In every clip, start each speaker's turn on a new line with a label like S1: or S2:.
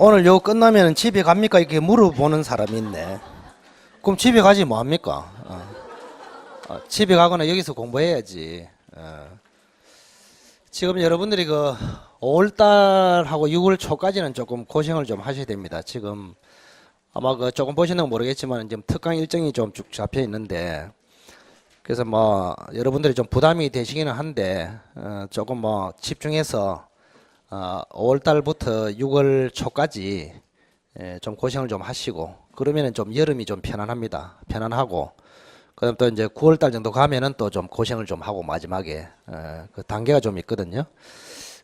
S1: 오늘 요 끝나면 집에 갑니까? 이렇게 물어보는 사람이 있네. 그럼 집에 가지 뭐 합니까? 집에 가거나 여기서 공부해야지. 지금 여러분들이 그 5월달하고 6월 초까지는 조금 고생을 좀 하셔야 됩니다. 지금 아마 그 조금 보시는 건 모르겠지만 지금 특강 일정이 좀 쭉 잡혀 있는데, 그래서 뭐 여러분들이 좀 부담이 되시기는 한데 조금 뭐 집중해서 5월 달부터 6월 초까지 좀 고생을 좀 하시고, 그러면은 좀 여름이 좀 편안합니다. 편안하고, 그다음 또 이제 9월 달 정도 가면은 또 좀 고생을 좀 하고 마지막에 그 단계가 좀 있거든요.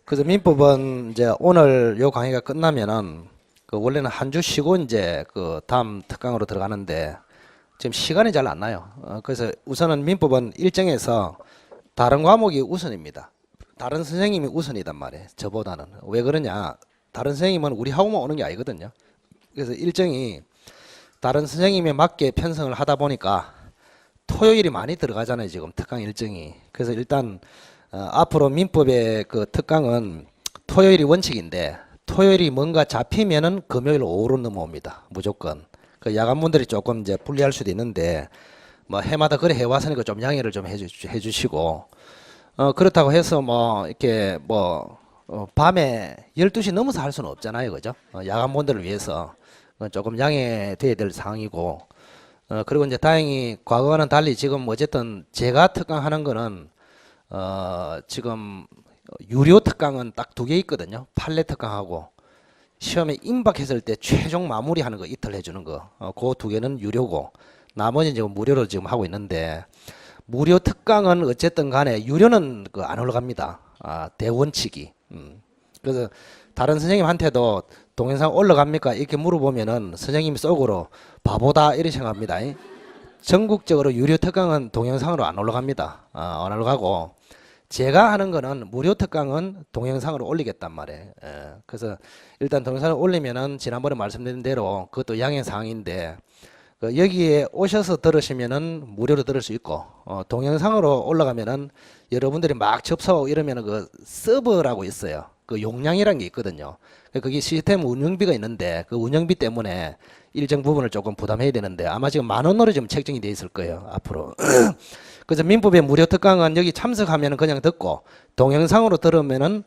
S1: 그래서 민법은 이제 오늘 요 강의가 끝나면은 그 원래는 한 주 쉬고 이제 그 다음 특강으로 들어가는데 지금 시간이 잘 안 나요. 그래서 우선은 민법은 일정에서 다른 과목이 우선입니다. 다른 선생님이 우선이단 말이에요. 저보다는. 왜 그러냐? 다른 선생님은 우리 학우만 오는 게 아니거든요. 그래서 일정이 다른 선생님에 맞게 편성을 하다 보니까 토요일이 많이 들어가잖아요. 지금 특강 일정이. 그래서 일단 앞으로 민법의 그 특강은 토요일이 원칙인데, 토요일이 뭔가 잡히면은 금요일 오후로 넘어옵니다. 무조건. 그 야간분들이 조금 이제 불리할 수도 있는데 뭐 해마다 그래 해왔으니까 좀 양해를 좀 해주시고, 그렇다고 해서 뭐 이렇게 뭐 밤에 12시 넘어서 할 수는 없잖아요. 그죠? 야간분들을 위해서 조금 양해돼야 될 상황이고, 그리고 이제 다행히 과거와는 달리 지금 어쨌든 제가 특강하는 거는 지금 유료 특강은 딱 2개 있거든요. 판례 특강하고 시험에 임박했을 때 최종 마무리하는 거 이틀 해주는 거, 그 2개는 유료고 나머지는 지금 무료로 지금 하고 있는데, 무료 특강은 어쨌든 간에 유료는 그 안 올라갑니다. 대원칙이. 그래서 다른 선생님한테도 동영상 올라갑니까? 이렇게 물어보면은 선생님이 속으로 바보다 이렇게 생각합니다. 전국적으로 유료 특강은 동영상으로 안 올라갑니다. 안 올라가고 제가 하는 거는 무료 특강은 동영상으로 올리겠단 말이에요. 그래서 일단 동영상을 올리면은 지난번에 말씀드린 대로 그것도 양해 사항인데, 여기에 오셔서 들으시면은 무료로 들을 수 있고, 동영상으로 올라가면은 여러분들이 막 접속하고 이러면은 그 서버라고 있어요. 그 용량이라는 게 있거든요. 그게 시스템 운영비가 있는데 그 운영비 때문에 일정 부분을 조금 부담해야 되는데 아마 지금 10,000원으로 좀 책정이 돼 있을 거예요, 앞으로. 그래서 민법의 무료 특강은 여기 참석하면은 그냥 듣고, 동영상으로 들으면은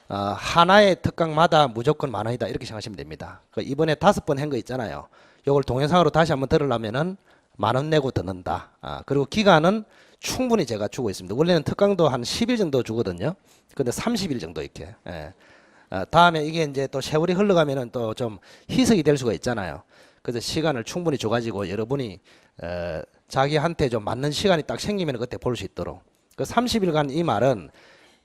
S1: 하나의 특강마다 무조건 10,000원이다 이렇게 생각하시면 됩니다. 이번에 5번 한 거 있잖아요. 요걸 동영상으로 다시 한번 들으려면은 10,000원 내고 듣는다. 그리고 기간은 충분히 제가 주고 있습니다. 원래는 특강도 한 10일 정도 주거든요. 근데 30일 정도 이렇게. 다음에 이게 이제 또 세월이 흘러가면은 또 좀 희석이 될 수가 있잖아요. 그래서 시간을 충분히 줘가지고 여러분이 자기한테 좀 맞는 시간이 딱 생기면 그때 볼 수 있도록. 그 30일간 이 말은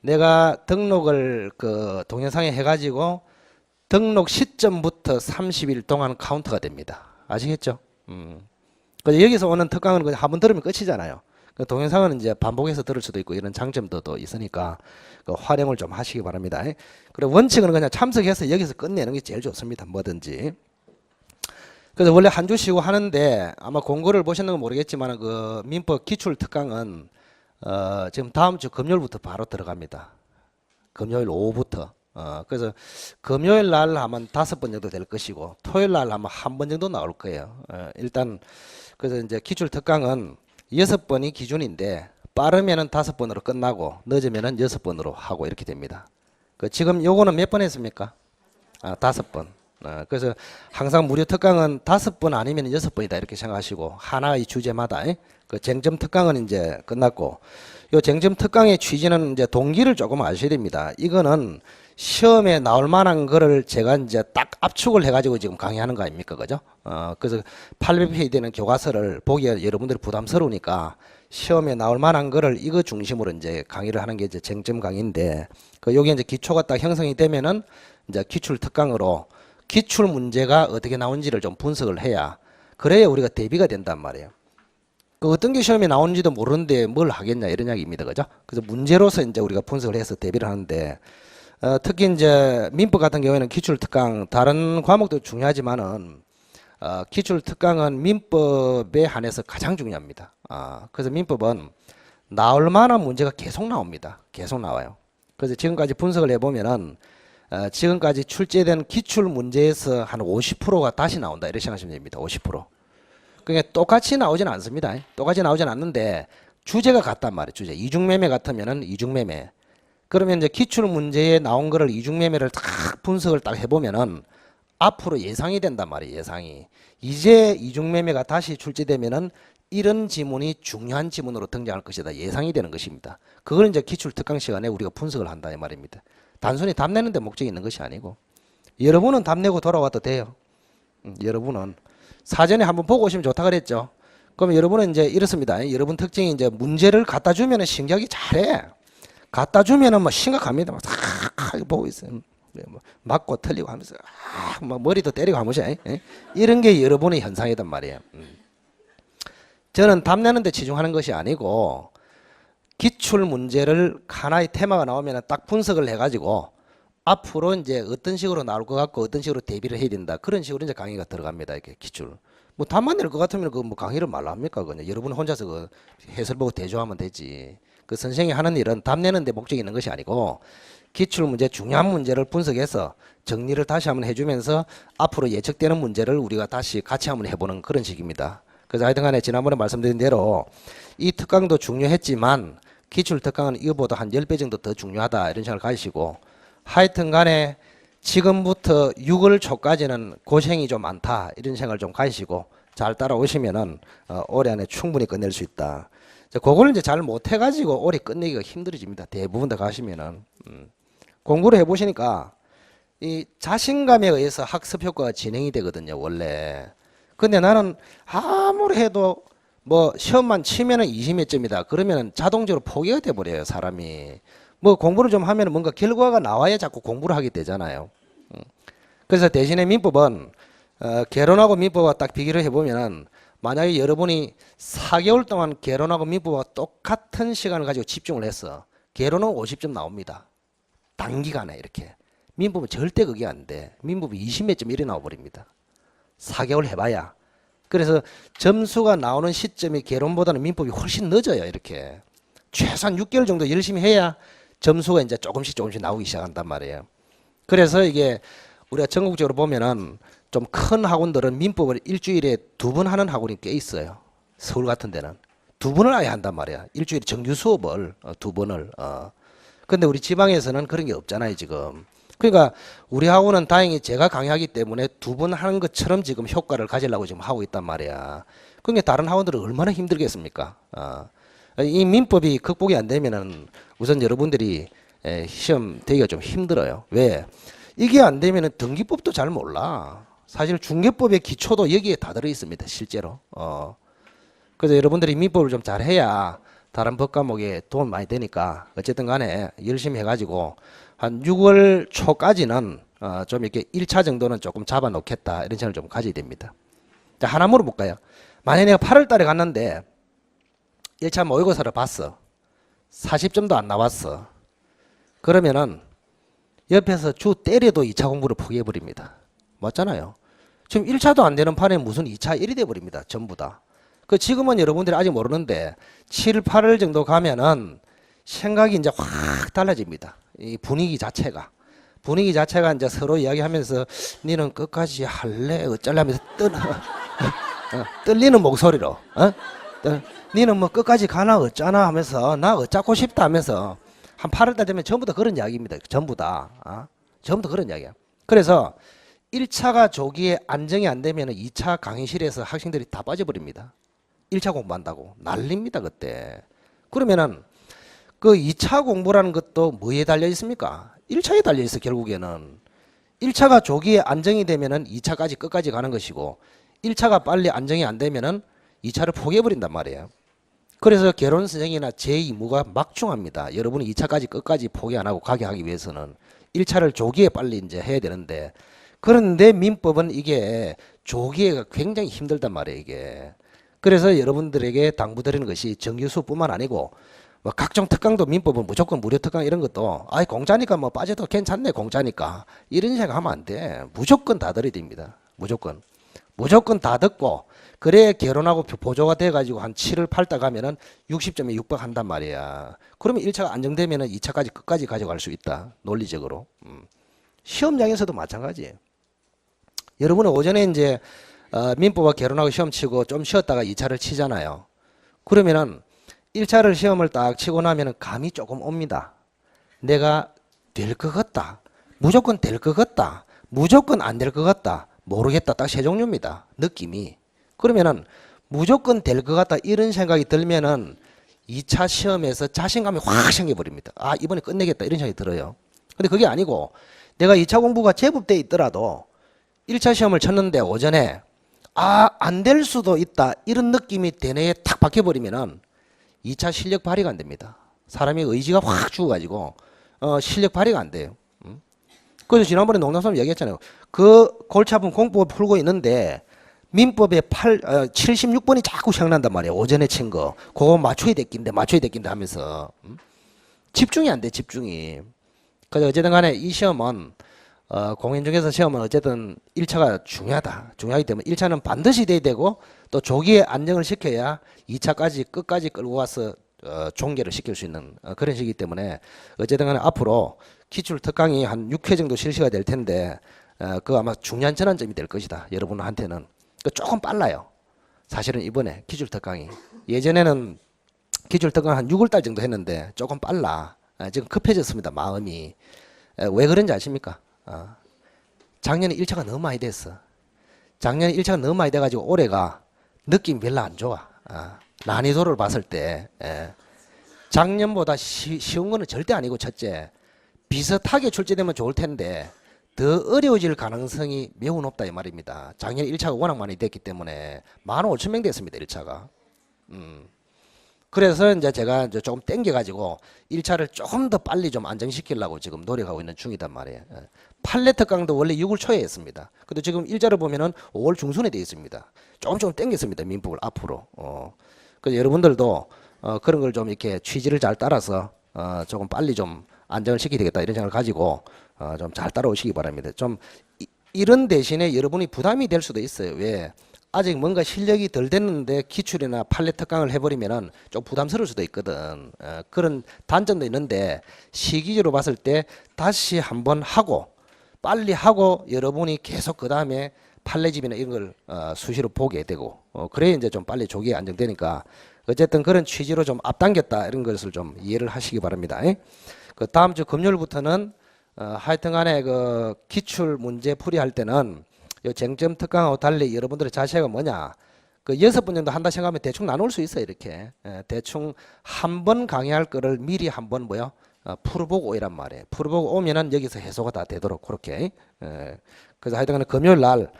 S1: 내가 등록을 그 동영상에 해가지고 등록 시점부터 30일 동안 카운트가 됩니다. 아시겠죠? 그래서 여기서 오는 특강은 그냥 한번 들으면 끝이잖아요. 그 동영상은 이제 반복해서 들을 수도 있고 이런 장점도 또 있으니까 그 활용을 좀 하시기 바랍니다. 그리고 원칙은 그냥 참석해서 여기서 끝내는 게 제일 좋습니다. 뭐든지. 그래서 원래 한 주 쉬고 하는데 아마 공고를 보셨는 건 모르겠지만 그 민법 기출 특강은 지금 다음 주 금요일부터 바로 들어갑니다. 금요일 오후부터. 그래서 금요일 날 하면 5번 정도 될 것이고 토요일 날 하면 1번 정도 나올 거예요. 일단 그래서 이제 기출 특강은 6번이 기준인데 빠르면은 5번으로 끝나고 늦으면은 6번으로 하고 이렇게 됩니다. 지금 요거는 몇 번 했습니까? 5번. 그래서 항상 무료 특강은 5번 아니면 6번이다 이렇게 생각하시고, 하나의 주제마다 그 쟁점 특강은 이제 끝났고, 요 쟁점 특강의 취지는 이제 동기를 조금 아셔야 됩니다. 이거는 시험에 나올 만한 거를 제가 이제 딱 압축을 해가지고 지금 강의하는 거 아닙니까? 그죠? 그래서 800페이지 되는 교과서를 보기에 여러분들이 부담스러우니까 시험에 나올 만한 거를 이거 중심으로 이제 강의를 하는 게 이제 쟁점 강의인데, 요게 이제 기초가 딱 형성이 되면은 이제 기출 특강으로 기출 문제가 어떻게 나온지를 좀 분석을 해야, 그래야 우리가 대비가 된단 말이에요. 어떤 게 시험에 나오는지도 모르는데 뭘 하겠냐 이런 이야기입니다. 그죠? 그래서 문제로서 이제 우리가 분석을 해서 대비를 하는데, 특히 이제 민법 같은 경우에는 기출 특강, 다른 과목도 중요하지만은 기출 특강은 민법에 한해서 가장 중요합니다. 그래서 민법은 나올 만한 문제가 계속 나옵니다. 계속 나와요. 그래서 지금까지 분석을 해보면은 지금까지 출제된 기출 문제에서 한 50%가 다시 나온다 이렇게 생각하시면 됩니다. 50%. 그러니까 똑같이 나오지는 않습니다. 똑같이 나오지는 않는데 주제가 같단 말이에요. 주제. 이중매매 같으면은 이중매매. 그러면 이제 기출 문제에 나온 거를 이중매매를 딱 분석을 딱 해보면은 앞으로 예상이 된단 말이에요. 예상이. 이제 이중매매가 다시 출제되면은 이런 지문이 중요한 지문으로 등장할 것이다. 예상이 되는 것입니다. 그걸 이제 기출 특강 시간에 우리가 분석을 한다 이 말입니다. 단순히 답 내는 데 목적이 있는 것이 아니고 여러분은 답 내고 돌아와도 돼요. 여러분은 사전에 한번 보고 오시면 좋다 그랬죠. 그럼 여러분은 이제 이렇습니다. 여러분 특징이 이제 문제를 갖다 주면은 신기하게 잘해. 갖다 주면은 뭐 심각합니다. 막 싹 보고 있어요. 뭐 맞고 틀리고 하면서 막 머리도 때리고 하면서 이런 게 여러분의 현상이단 말이에요. 저는 답 내는데 치중하는 것이 아니고 기출 문제를 하나의 테마가 나오면 딱 분석을 해가지고 앞으로 이제 어떤 식으로 나올 것 같고 어떤 식으로 대비를 해야 된다 그런 식으로 이제 강의가 들어갑니다. 이렇게 기출. 뭐 답만 낼 것 같으면 그 뭐 강의를 말로 합니까? 그냥 여러분 혼자서 그 해설 보고 대조하면 되지. 그 선생이 하는 일은 답 내는데 목적이 있는 것이 아니고 기출 문제 중요한 문제를 분석해서 정리를 다시 한번 해주면서 앞으로 예측되는 문제를 우리가 다시 같이 한번 해보는 그런 식입니다. 그래서 하여튼간에 지난번에 말씀드린 대로 이 특강도 중요했지만 기출 특강은 이거보다 한 10배 정도 더 중요하다 이런 생각을 가지시고 하여튼간에 지금부터 6월 초까지는 고생이 좀 많다 이런 생각을 좀 가지시고 잘 따라오시면은 올해 안에 충분히 끝낼 수 있다. 그걸 이제 잘 못해가지고 올해 끝내기가 힘들어집니다. 대부분 다 가시면은 공부를 해보시니까 이 자신감에 의해서 학습 효과가 진행이 되거든요. 원래. 근데 나는 아무리 해도 뭐 시험만 치면은 20몇 점이다. 그러면은 자동적으로 포기가 돼버려요. 사람이. 뭐 공부를 좀 하면 뭔가 결과가 나와야 자꾸 공부를 하게 되잖아요. 그래서 대신에 민법은 개론하고 민법과 딱 비교를 해보면은 만약에 여러분이 4개월 동안 개론하고 민법과 똑같은 시간을 가지고 집중을 했어. 개론은 50점 나옵니다. 단기간에 이렇게. 민법은 절대 그게 안 돼. 민법이 20몇 점 이래 나와버립니다. 4개월 해봐야. 그래서 점수가 나오는 시점이 개론보다는 민법이 훨씬 늦어요. 이렇게. 최소한 6개월 정도 열심히 해야 점수가 이제 조금씩 나오기 시작한단 말이에요. 그래서 이게 우리가 전국적으로 보면은 좀 큰 학원들은 민법을 일주일에 2번 하는 학원이 꽤 있어요. 서울 같은 데는. 2번을 아예 한단 말이야. 일주일에 정규 수업을 2번을. 근데 우리 지방에서는 그런 게 없잖아요, 지금. 그러니까 우리 학원은 다행히 제가 강의하기 때문에 2번 하는 것처럼 지금 효과를 가지려고 지금 하고 있단 말이야. 그러니까 다른 학원들은 얼마나 힘들겠습니까? 이 민법이 극복이 안 되면은 우선 여러분들이 시험 되기가 좀 힘들어요. 왜? 이게 안 되면은 등기법도 잘 몰라. 사실 중개법의 기초도 여기에 다 들어 있습니다. 실제로. 그래서 여러분들이 민법을 좀 잘해야 다른 법 과목에 도움 많이 되니까 어쨌든 간에 열심히 해가지고 한 6월 초까지는 좀 이렇게 1차 정도는 조금 잡아놓겠다 이런 생각을 좀 가져야 됩니다. 자, 하나 물어볼까요? 만약에 내가 8월 달에 갔는데 1차 모의고사를 봤어. 40점도 안 나왔어. 그러면은 옆에서 주 때려도 2차 공부를 포기해버립니다. 맞잖아요. 지금 1차도 안 되는 판에 무슨 2차 1이 돼버립니다. 전부 다. 그 지금은 여러분들이 아직 모르는데 7, 8월 정도 가면은 생각이 이제 확 달라집니다. 이 분위기 자체가 이제 서로 이야기하면서 니는 끝까지 할래 어쩌려면서 떨리는 목소리로 니는 뭐 끝까지 가나 어쩌나 하면서 나 어쩌고 싶다 하면서 한 8월달 되면 전부 다 그런 이야기입니다. 전부 다 전부 다 그런 이야기야. 그래서 1차가 조기에 안정이 안 되면 2차 강의실에서 학생들이 다 빠져버립니다. 1차 공부한다고 난립니다 그때. 그러면은 그 2차 공부라는 것도 뭐에 달려 있습니까? 1차에 달려 있어. 결국에는 1차가 조기에 안정이 되면은 2차까지 끝까지 가는 것이고 1차가 빨리 안정이 안 되면은 2차를 포기해버린단 말이에요. 그래서 개론 선생이나 제 임무가 막중합니다. 여러분이 2차까지 끝까지 포기 안 하고 가게 하기 위해서는 1차를 조기에 빨리 이제 해야 되는데, 그런데 민법은 이게 조기에가 굉장히 힘들단 말이에요, 이게. 그래서 여러분들에게 당부드리는 것이 정규 수업뿐만 아니고 뭐 각종 특강도 민법은 무조건 무료 특강 이런 것도 아이 공짜니까 뭐 빠져도 괜찮네 공짜니까 이런 생각하면 안 돼. 무조건 다 들어야 됩니다. 무조건 다 듣고 그래 개론하고 보조가 돼가지고 한 7을 8다 가면은 60점에 육박한단 말이야. 그러면 1차가 안정되면은 2차까지 끝까지 가져갈 수 있다. 논리적으로. 시험장에서도 마찬가지예요. 여러분은 오전에 이제 민법과 개론하고 시험 치고 좀 쉬었다가 2차를 치잖아요. 그러면은 1차를 시험을 딱 치고 나면은 감이 조금 옵니다. 내가 될 것 같다. 무조건 될 것 같다. 무조건 안 될 것 같다. 모르겠다. 딱 세 종류입니다. 느낌이. 그러면은 무조건 될 것 같다. 이런 생각이 들면은 2차 시험에서 자신감이 확 생겨버립니다. 아, 이번에 끝내겠다. 이런 생각이 들어요. 근데 그게 아니고 내가 2차 공부가 제법 돼 있더라도 1차 시험을 쳤는데 오전에 안 될 수도 있다. 이런 느낌이 대뇌에 탁 박혀버리면은 2차 실력 발휘가 안 됩니다. 사람이 의지가 확 죽어가지고 실력 발휘가 안 돼요. 그래서 지난번에 농담삼 얘기했잖아요. 그 골치 아픈 공법을 풀고 있는데 민법의 76번이 자꾸 생각난단 말이에요. 오전에 친 거. 그거 맞춰야 됐긴데 하면서. 집중이 안 돼, 집중이. 그래서 어쨌든 간에 이 시험은 공인 중개사 시험은 어쨌든 1차가 중요하다. 중요하기 때문에 1차는 반드시 돼야 되고 또 조기에 안정을 시켜야 2차까지 끝까지 끌고 와서 종결을 시킬 수 있는 그런 시기이기 때문에 어쨌든 간에 앞으로 기출 특강이 한 6회 정도 실시가 될 텐데 그 아마 중요한 전환점이 될 것이다. 여러분한테는. 조금 빨라요. 사실은 이번에 기출 특강이. 예전에는 기출 특강 한 6월달 정도 했는데 조금 빨라. 지금 급해졌습니다. 마음이. 왜 그런지 아십니까? 작년에 1차가 너무 많이 됐어. 작년에 1차가 너무 많이 돼가지고 올해가 느낌이 별로 안 좋아. 난이도를 봤을 때. 작년보다 쉬운 거는 절대 아니고 첫째. 비슷하게 출제되면 좋을 텐데 더 어려워질 가능성이 매우 높다 이 말입니다. 작년에 1차가 워낙 많이 됐기 때문에 15,000명 됐습니다. 1차가. 그래서 이제 제가 이제 조금 땡겨가지고 1차를 조금 더 빨리 좀 안정시키려고 지금 노력하고 있는 중이단 말이에요. 판례 특강도 원래 6월 초에 했습니다. 근데 지금 일자를 보면은 5월 중순에 되어 있습니다. 조금 땡겼습니다. 민법을 앞으로. 그래서 여러분들도 그런 걸 좀 이렇게 취지를 잘 따라서 조금 빨리 좀 안정을 시켜야 되겠다 이런 생각을 가지고 좀 잘 따라오시기 바랍니다. 좀 이런 대신에 여러분이 부담이 될 수도 있어요. 왜? 아직 뭔가 실력이 덜 됐는데 기출이나 판례 특강을 해버리면은 좀 부담스러울 수도 있거든. 그런 단점도 있는데 시기적으로 봤을 때 다시 한번 하고 빨리 하고 여러분이 계속 그 다음에 판례집이나 이런 걸 수시로 보게 되고 그래야 이제 좀 빨리 조기에 안정되니까 어쨌든 그런 취지로 좀 앞당겼다 이런 것을 좀 이해를 하시기 바랍니다. 그 다음 주 금요일부터는 하여튼간에 그 기출 문제 풀이할 때는 요 쟁점 특강하고 달리 여러분들의 자세가 뭐냐? 그 6번 정도 한다 생각하면 대충 나눌 수 있어요. 이렇게 대충 한 번 강의할 거를 미리 한번 뭐요? 풀어보고 오이란 말이에요. 풀어보고 오면은 여기서 해소가 다 되도록 그렇게. 그래서 하여튼간에 금요일 날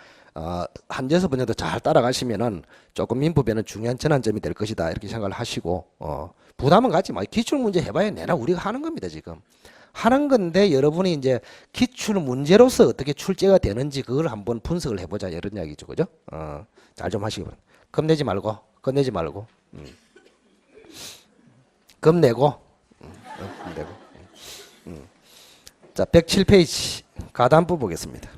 S1: 한 6번 정도 잘 따라가시면은 조금 민법에는 중요한 전환점이 될 것이다 이렇게 생각을 하시고 부담은 갖지 마. 기출 문제 해봐야 내나 우리가 하는 겁니다 지금. 하는 건데 여러분이 이제 기출 문제로서 어떻게 출제가 되는지 그걸 한번 분석을 해보자 이런 이야기죠, 그죠? 잘 좀 하시기 바랍니다. 겁내지 말고, 겁내지 말고, 겁내고, 겁내고. 자, 107페이지 가담부 보겠습니다.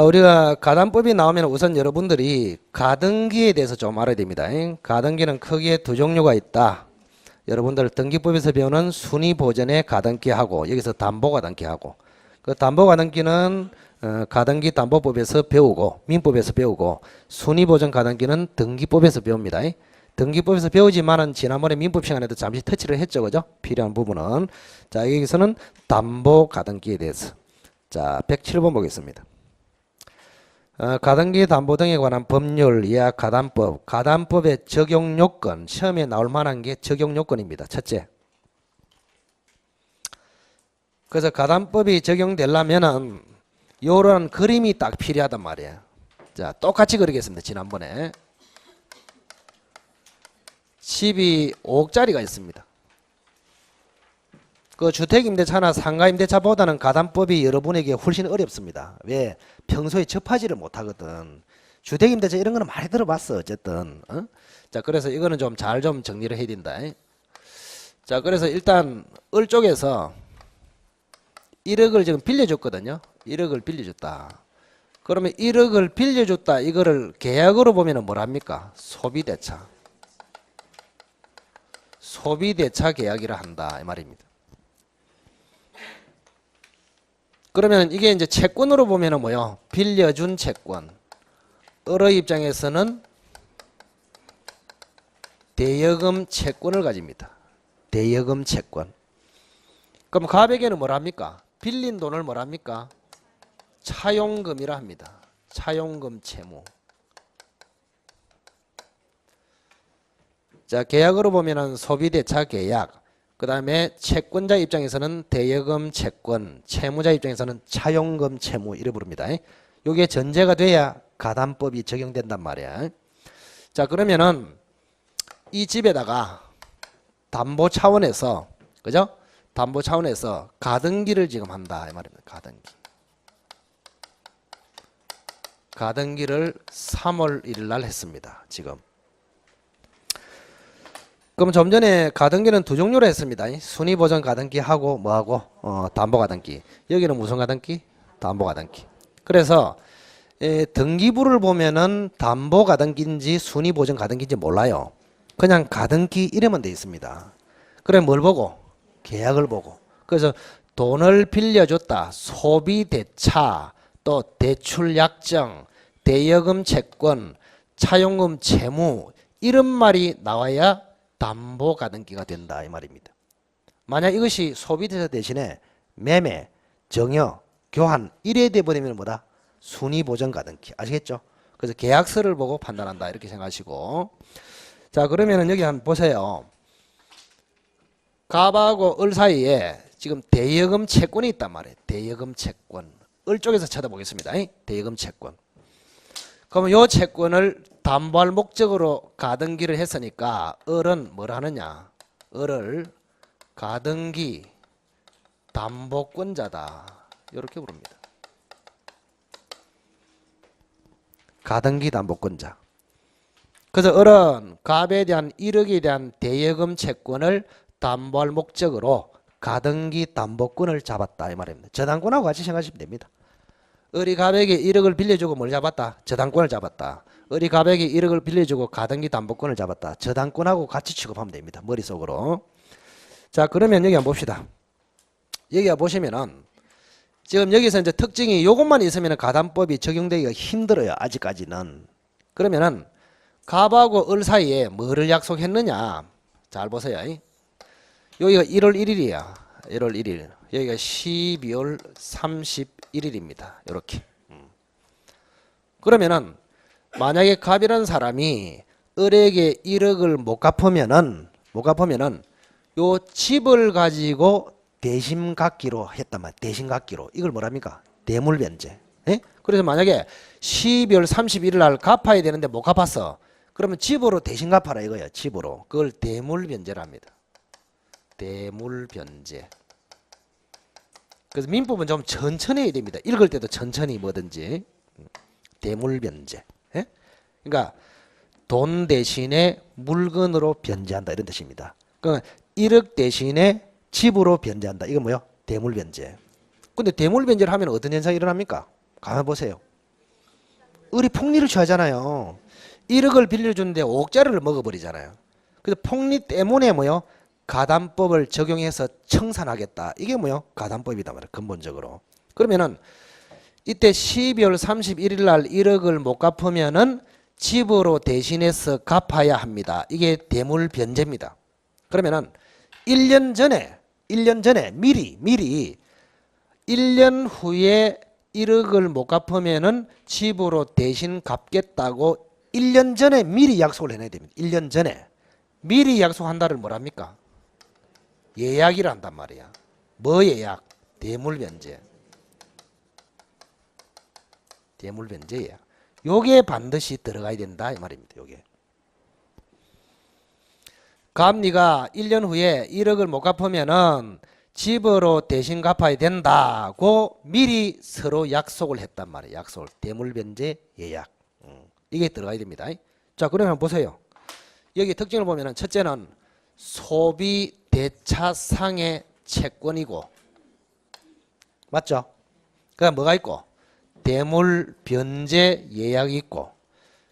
S1: 우리가 가담법이 나오면 우선 여러분들이 가등기에 대해서 좀 알아야 됩니다. 가등기는 크게 두 종류가 있다. 여러분들 등기법에서 배우는 순위보전의 가등기하고 여기서 담보가등기하고 그 담보가등기는 가등기 담보법에서 배우고 민법에서 배우고 순위보전 가등기는 등기법에서 배웁니다. 등기법에서 배우지만은 지난번에 민법 시간에도 잠시 터치를 했죠, 그죠? 필요한 부분은 자 여기서는 담보가등기에 대해서 자 107번 보겠습니다. 가등기 담보 등에 관한 법률, 예약 가담법, 가담법의 적용 요건, 시험에 나올 만한 게 적용 요건입니다. 첫째. 그래서 가담법이 적용되려면은 요런 그림이 딱 필요하단 말이에요. 자, 똑같이 그리겠습니다. 지난번에. 집이 5억짜리가 있습니다. 그 주택임대차나 상가임대차보다는 가담법이 여러분에게 훨씬 어렵습니다. 왜? 평소에 접하지를 못하거든. 주택임대차 이런 거는 많이 들어봤어. 어쨌든. 자, 그래서 이거는 좀 잘 좀 정리를 해야 된다. 자, 그래서 일단 을 쪽에서 1억을 지금 빌려줬거든요. 1억을 빌려줬다. 그러면 1억을 빌려줬다. 이거를 계약으로 보면은 뭐랍니까? 소비대차. 소비대차 계약이라 한다. 이 말입니다. 그러면 이게 이제 채권으로 보면은 뭐요? 빌려준 채권. 을의 입장에서는 대여금 채권을 가집니다. 대여금 채권. 그럼 갑에게는 뭐랍니까? 빌린 돈을 뭐랍니까? 차용금이라 합니다. 차용금 채무. 자, 계약으로 보면은 소비대차 계약. 그 다음에 채권자 입장에서는 대여금 채권, 채무자 입장에서는 차용금 채무 이래 부릅니다. 요게 전제가 돼야 가담법이 적용된단 말이야. 자, 그러면은 이 집에다가 담보 차원에서, 그죠? 담보 차원에서 가등기를 지금 한다 이 말입니다. 가등기. 가등기를 3월 1일 날 했습니다. 지금. 그럼 좀 전에 가등기는 두 종류로 했습니다. 순위보전 가등기 하고 뭐하고 담보 가등기. 여기는 무슨 가등기? 담보 가등기. 그래서 등기부를 보면은 담보 가등기인지 순위보전 가등기인지 몰라요. 그냥 가등기 이름은 돼 있습니다. 그래 뭘 보고? 계약을 보고. 그래서 돈을 빌려줬다. 소비대차, 또 대출약정, 대여금 채권, 차용금 채무 이런 말이 나와야 담보 가등기가 된다 이 말입니다. 만약 이것이 소비대차 대신에 매매, 정여, 교환 이래 돼버리면 뭐다? 순위보전 가등기. 아시겠죠? 그래서 계약서를 보고 판단한다 이렇게 생각하시고. 자, 그러면은 여기 한번 보세요. 갑하고 을 사이에 지금 대여금 채권이 있단 말이에요. 대여금 채권. 을 쪽에서 쳐다보겠습니다. 대여금 채권. 그러면 이 채권을 담보할 목적으로 가등기를 했으니까 을은 뭘 하느냐? 을을 가등기 담보권자다. 이렇게 부릅니다. 가등기 담보권자. 그래서 을은 갑에 대한 1억에 대한 대여금 채권을 담보할 목적으로 가등기 담보권을 잡았다 이 말입니다. 저당권하고 같이 생각하시면 됩니다. 을이 갑에게 1억을 빌려주고 뭘 잡았다? 저당권을 잡았다. 을이 갑에게 1억을 빌려주고 가등기 담보권을 잡았다. 저당권하고 같이 취급하면 됩니다. 머릿속으로. 자, 그러면 여기 한번 봅시다. 여기 보시면은 지금 여기서 이제 특징이 요것만 있으면 가담법이 적용되기가 힘들어요. 아직까지는. 그러면은 갑하고 을 사이에 뭐를 약속했느냐? 잘 보세요. 여기가 1월 1일이야. 1월 1일. 여기가 12월 31일입니다. 이렇게. 그러면은 만약에 갑이라는 사람이 을에게 1억을 못 갚으면은 요 집을 가지고 대신 갚기로 했단 말이에요. 대신 갚기로. 이걸 뭐랍니까? 대물변제. 예? 그래서 만약에 12월 31일 날 갚아야 되는데 못 갚았어. 그러면 집으로 대신 갚아라 이거예요. 집으로. 그걸 대물변제라 합니다. 대물변제. 그래서 민법은 좀 천천히 해야 됩니다. 읽을 때도 천천히 뭐든지. 대물변제. 예? 그러니까 돈 대신에 물건으로 변제한다 이런 뜻입니다. 그러니까 1억 대신에 집으로 변제한다. 이건 뭐요? 대물변제. 근데 대물변제를 하면 어떤 현상이 일어납니까? 가만 보세요. 을이 폭리를 취하잖아요. 1억을 빌려주는데 5억짜리를 먹어버리잖아요. 그래서 폭리 때문에 뭐요? 가담법을 적용해서 청산하겠다. 이게 뭐요? 가담법이다 말이에요. 근본적으로. 그러면은 이때 12월 31일 날 1억을 못 갚으면은 집으로 대신해서 갚아야 합니다. 이게 대물변제입니다. 그러면은 1년 전에 미리 1년 후에 1억을 못 갚으면은 집으로 대신 갚겠다고 1년 전에 미리 약속을 해놔야 됩니다. 1년 전에 미리 약속한다를 뭐랍니까? 예약이라 한단 말이야. 뭐 예약? 대물변제. 대물변제 예약. 요게 반드시 들어가야 된다 이 말입니다. 요게. 갑니가 1년 후에 1억을 못 갚으면은 집으로 대신 갚아야 된다고 미리 서로 약속을 했단 말이에요. 약속을. 대물변제 예약. 이게 들어가야 됩니다. 자, 그러면 보세요. 여기 특징을 보면은 첫째는 소비 대차상의 채권이고, 맞죠? 그다음 뭐가 있고? 대물 변제 예약이 있고,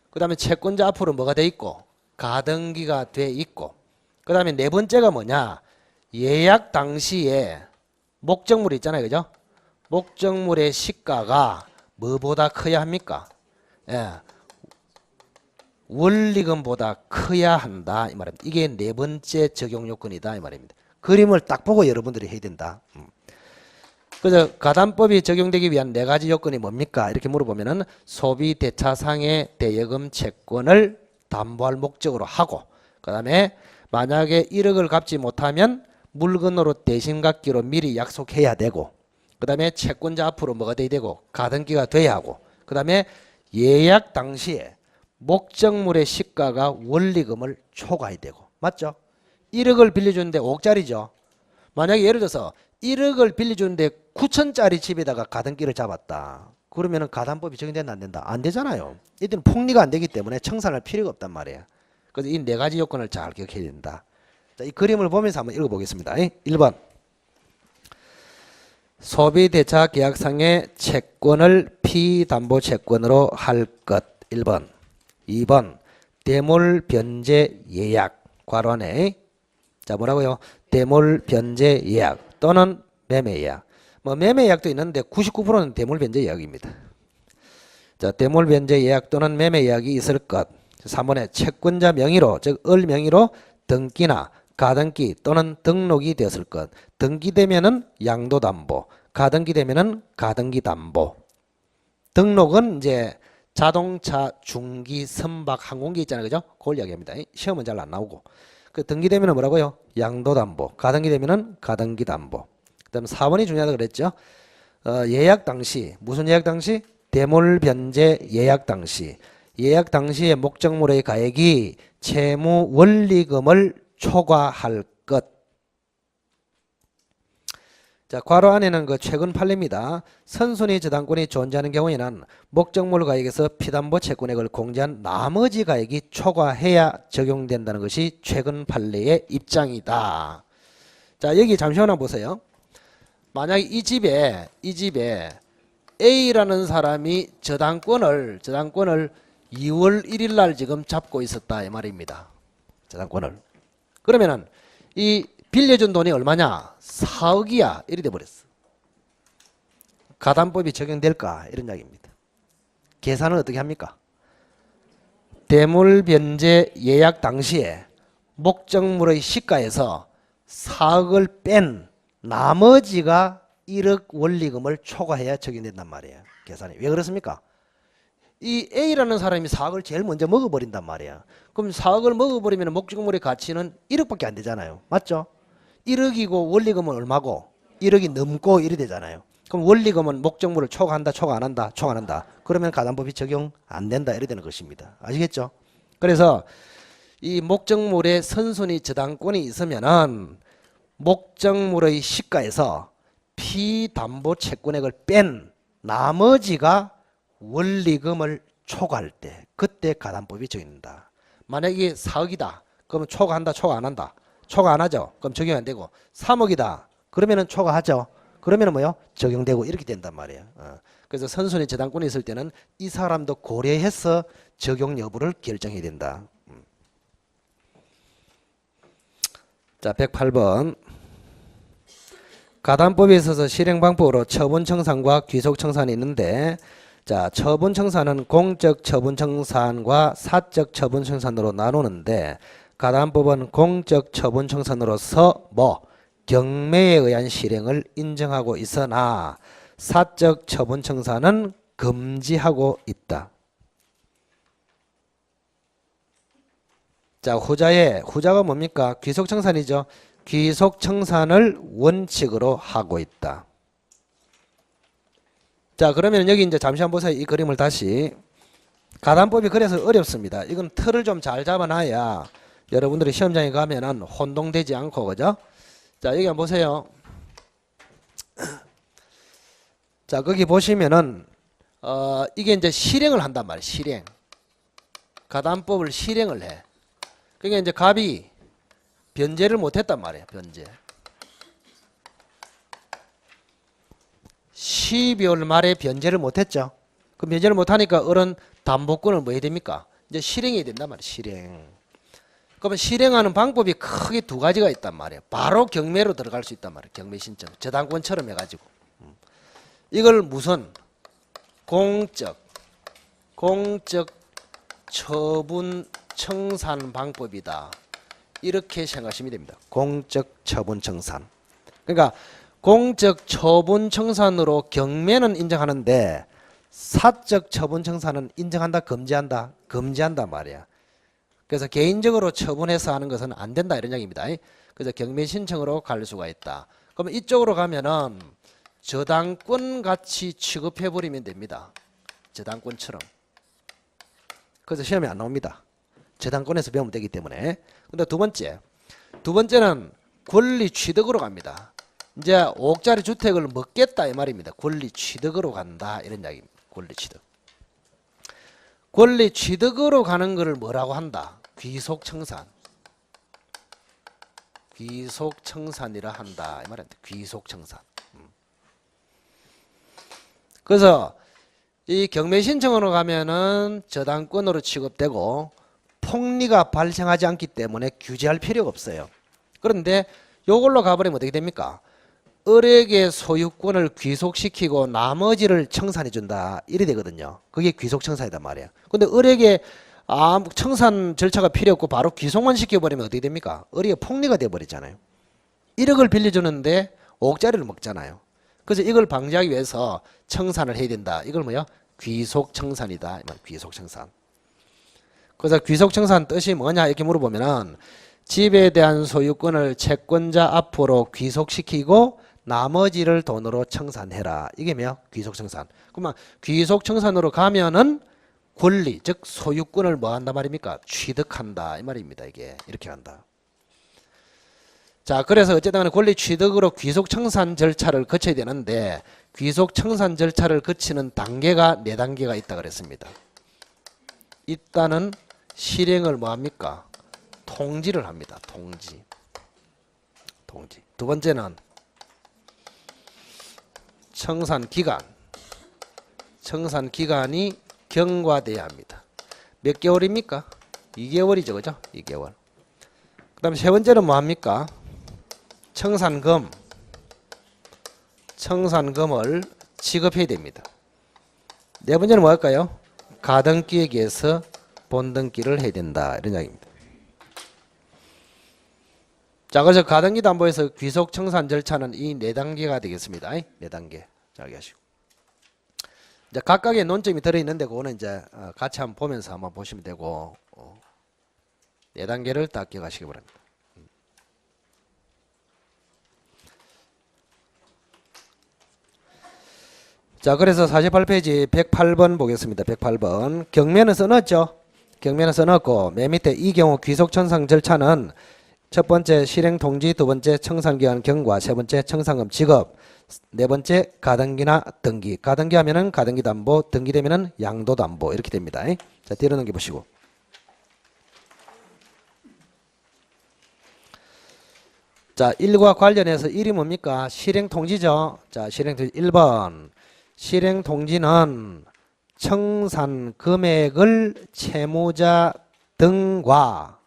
S1: 그 다음에 채권자 앞으로 뭐가 돼 있고? 가등기가 돼 있고, 그 다음에 네 번째가 뭐냐? 예약 당시에 목적물이 있잖아요. 그죠? 목적물의 시가가 뭐보다 커야 합니까? 예, 원리금보다 커야 한다 이 말입니다. 이게 네 번째 적용 요건이다 이 말입니다. 그림을 딱 보고 여러분들이 해야 된다. 그래서 가담법이 적용되기 위한 네 가지 요건이 뭡니까? 이렇게 물어보면은 소비 대차상의 대여금 채권을 담보할 목적으로 하고, 그 다음에 만약에 1억을 갚지 못하면 물건으로 대신 갚기로 미리 약속해야 되고, 그 다음에 채권자 앞으로 뭐가 돼야 되고 가등기가 돼야 하고, 그 다음에 예약 당시에 목적물의 시가가 원리금을 초과해야 되고. 맞죠? 1억을 빌려주는데 5억짜리죠. 만약에 예를 들어서 1억을 빌려주는데 9천짜리 집에다가 가등기를 잡았다. 그러면은 가담법이 적용된다 안 된다? 안 되잖아요. 이때는 폭리가 안 되기 때문에 청산할 필요가 없단 말이에요. 그래서 이 네 가지 요건을 잘 기억해야 된다. 자, 이 그림을 보면서 한번 읽어보겠습니다. 1번 소비대차 계약상의 채권을 피담보 채권으로 할 것. 1번. 2번 대몰 변제 예약 괄호 안에 자 뭐라고요? 대몰 변제 예약 또는 매매 예약. 뭐 매매 예약도 있는데 99%는 대몰 변제 예약입니다. 자, 대몰 변제 예약 또는 매매 예약이 있을 것. 3번에 채권자 명의로 즉 을 명의로 등기나 가등기 또는 등록이 되었을 것. 등기되면은 양도담보, 가등기되면은 가등기담보. 등록은 이제 자동차, 중기, 선박, 항공기 있잖아요, 그죠? 그걸 이야기합니다. 시험은 잘 안 나오고. 그 등기되면은 뭐라고요? 양도담보. 가등기되면은 가등기담보. 그다음 4번이 중요하다 그랬죠. 예약 당시 무슨 예약 당시? 대몰 변제 예약 당시. 예약 당시의 목적물의 가액이 채무 원리금을 초과할 것. 자, 괄호 안에는 그 최근 판례입니다. 선순위 저당권이 존재하는 경우에는 목적물 가액에서 피담보 채권액을 공제한 나머지 가액이 초과해야 적용된다는 것이 최근 판례의 입장이다. 자, 여기 잠시만 보세요. 만약에 이 집에 A라는 사람이 저당권을 2월 1일 날 지금 잡고 있었다 이 말입니다. 저당권을. 그러면은 이 빌려준 돈이 얼마냐? 4억이야. 이리 돼 버렸어. 가담법이 적용될까? 이런 이야기입니다. 계산은 어떻게 합니까? 대물 변제 예약 당시에 목적물의 시가에서 4억을 뺀 나머지가 1억 원리금을 초과해야 적용된단 말이에요. 계산이. 왜 그렇습니까? 이 A라는 사람이 4억을 제일 먼저 먹어버린단 말이야. 그럼 4억을 먹어버리면 목적물의 가치는 1억밖에 안 되잖아요. 맞죠? 1억이고 원리금은 얼마고 1억이 넘고 이래 되잖아요. 그럼 원리금은 목적물을 초과한다, 초과 안 한다, 초과 안 한다. 그러면 가담법이 적용 안 된다 이래 되는 것입니다. 아시겠죠? 그래서 이 목적물의 선순위 저당권이 있으면은 목적물의 시가에서 피담보 채권액을 뺀 나머지가 원리금을 초과할 때 그때 가담법이 적용된다. 만약에 4억이다. 그러면 초과한다, 초과 안 한다. 초과 안 하죠. 그럼 적용 안 되고 3억이다. 그러면은 초과하죠. 그러면은 뭐요? 적용되고 이렇게 된단 말이에요. 그래서 선순위 저당권이 있을 때는 이 사람도 고려해서 적용 여부를 결정해야 된다. 자, 108번. 가담법에 있어서 실행방법으로 처분청산과 귀속청산이 있는데, 자, 처분청산은 공적 처분청산과 사적 처분청산으로 나누는데, 가담법은 공적 처분청산으로서 경매에 의한 실행을 인정하고 있으나 사적 처분청산은 금지하고 있다. 자, 후자가 뭡니까? 귀속청산이죠. 귀속청산을 원칙으로 하고 있다. 자, 그러면 여기 이제 잠시 한번 보세요. 이 그림을 다시. 가담법이 그래서 어렵습니다. 이건 틀을 좀 잘 잡아놔야 여러분들이 시험장에 가면은 혼동되지 않고, 그죠? 자, 여기 한번 보세요. 자, 거기 보시면은, 이게 이제 실행을 한단 말이에요. 실행. 가담법을 실행을 해. 그러니까 이제 갑이 변제를 못했단 말이에요. 변제. 12월 말에 변제를 못했죠. 그럼 변제를 못하니까 어른 담보권을 뭐 해야 됩니까? 이제 실행해야 된단 말이에요. 실행. 그러면 실행하는 방법이 크게 두 가지가 있단 말이에요. 바로 경매로 들어갈 수 있단 말이에요. 경매 신청. 저당권처럼 해가지고. 이걸 무슨 공적 처분 청산 방법이다. 이렇게 생각하시면 됩니다. 공적 처분 청산. 그러니까 공적 처분 청산으로 경매는 인정하는데 사적 처분 청산은 인정한다, 금지한다? 금지한단 말이야. 그래서 개인적으로 처분해서 하는 것은 안 된다 이런 이야기입니다. 그래서 경매 신청으로 갈 수가 있다. 그러면 이쪽으로 가면은 저당권 같이 취급해버리면 됩니다. 저당권처럼. 그래서 시험에 안 나옵니다. 저당권에서 배우면 되기 때문에. 근데 두 번째는 권리 취득으로 갑니다. 이제 5억짜리 주택을 먹겠다 이 말입니다. 권리 취득으로 간다 이런 이야기입니다. 권리 취득. 권리 취득으로 가는 것을 뭐라고 한다? 귀속청산. 귀속청산이라 한다 이 말입니다. 귀속청산. 그래서 이 경매 신청으로 가면은 저당권으로 취급되고 폭리가 발생하지 않기 때문에 규제할 필요가 없어요. 그런데 요걸로 가버리면 어떻게 됩니까? 을에게 소유권을 귀속시키고 나머지를 청산해 준다 이래 되거든요. 그게 귀속청산이단 말이에요. 근데 을에게 청산 절차가 필요 없고 바로 귀속만 시켜버리면 어떻게 됩니까? 을이 폭리가 돼버리잖아요. 1억을 빌려주는데 5억짜리를 먹잖아요. 그래서 이걸 방지하기 위해서 청산을 해야 된다. 이걸 뭐요? 귀속청산이다. 귀속청산. 그래서 귀속청산 뜻이 뭐냐 이렇게 물어보면은 집에 대한 소유권을 채권자 앞으로 귀속시키고 나머지를 돈으로 청산해라. 이게 뭐야? 귀속청산. 그러면 귀속청산으로 가면은 권리, 즉 소유권을 뭐 한다 말입니까? 취득한다 이 말입니다. 이게 이렇게 한다. 자, 그래서 어쨌든 권리 취득으로 귀속청산 절차를 거쳐야 되는데 귀속청산 절차를 거치는 단계가 4단계가 있다 그랬습니다. 일단은 실행을 뭐 합니까? 통지를 합니다. 통지. 두 번째는 청산 기간. 청산 기간이 경과돼야 합니다. 몇 개월입니까? 2개월이죠. 그죠? 2개월. 그 다음에 세 번째는 뭐 합니까? 청산금. 청산금을 지급해야 됩니다. 네 번째는 뭐 할까요? 가등기에게서 본등기를 해야 된다. 이런 이야기입니다. 자, 그래서 가등기 담보에서 귀속 청산 절차는 이 4단계가 되겠습니다. 4단계. 잘 하시고. 이제 각각의 논점이 들어있는데 그거는 이제 같이 한번 보면서 한번 보시면 되고 4단계를 다 기억하시기 바랍니다. 자, 그래서 48페이지 108번 보겠습니다. 108번. 경매는 써놨죠? 경매는 써놨고 맨 밑에 이 경우 귀속청산 절차는 첫 번째 실행통지, 두 번째 청산기간 경과, 세 번째 청산금 지급, 네 번째 가등기나 등기. 가등기 하면은 가등기 담보, 등기 되면은 양도 담보 이렇게 됩니다. 자, 뒤로 넘겨 보시고. 자, 1과 관련해서 1이 뭡니까? 실행통지죠. 자, 실행통지 1번. 실행통지는 청산 금액을 채무자 등과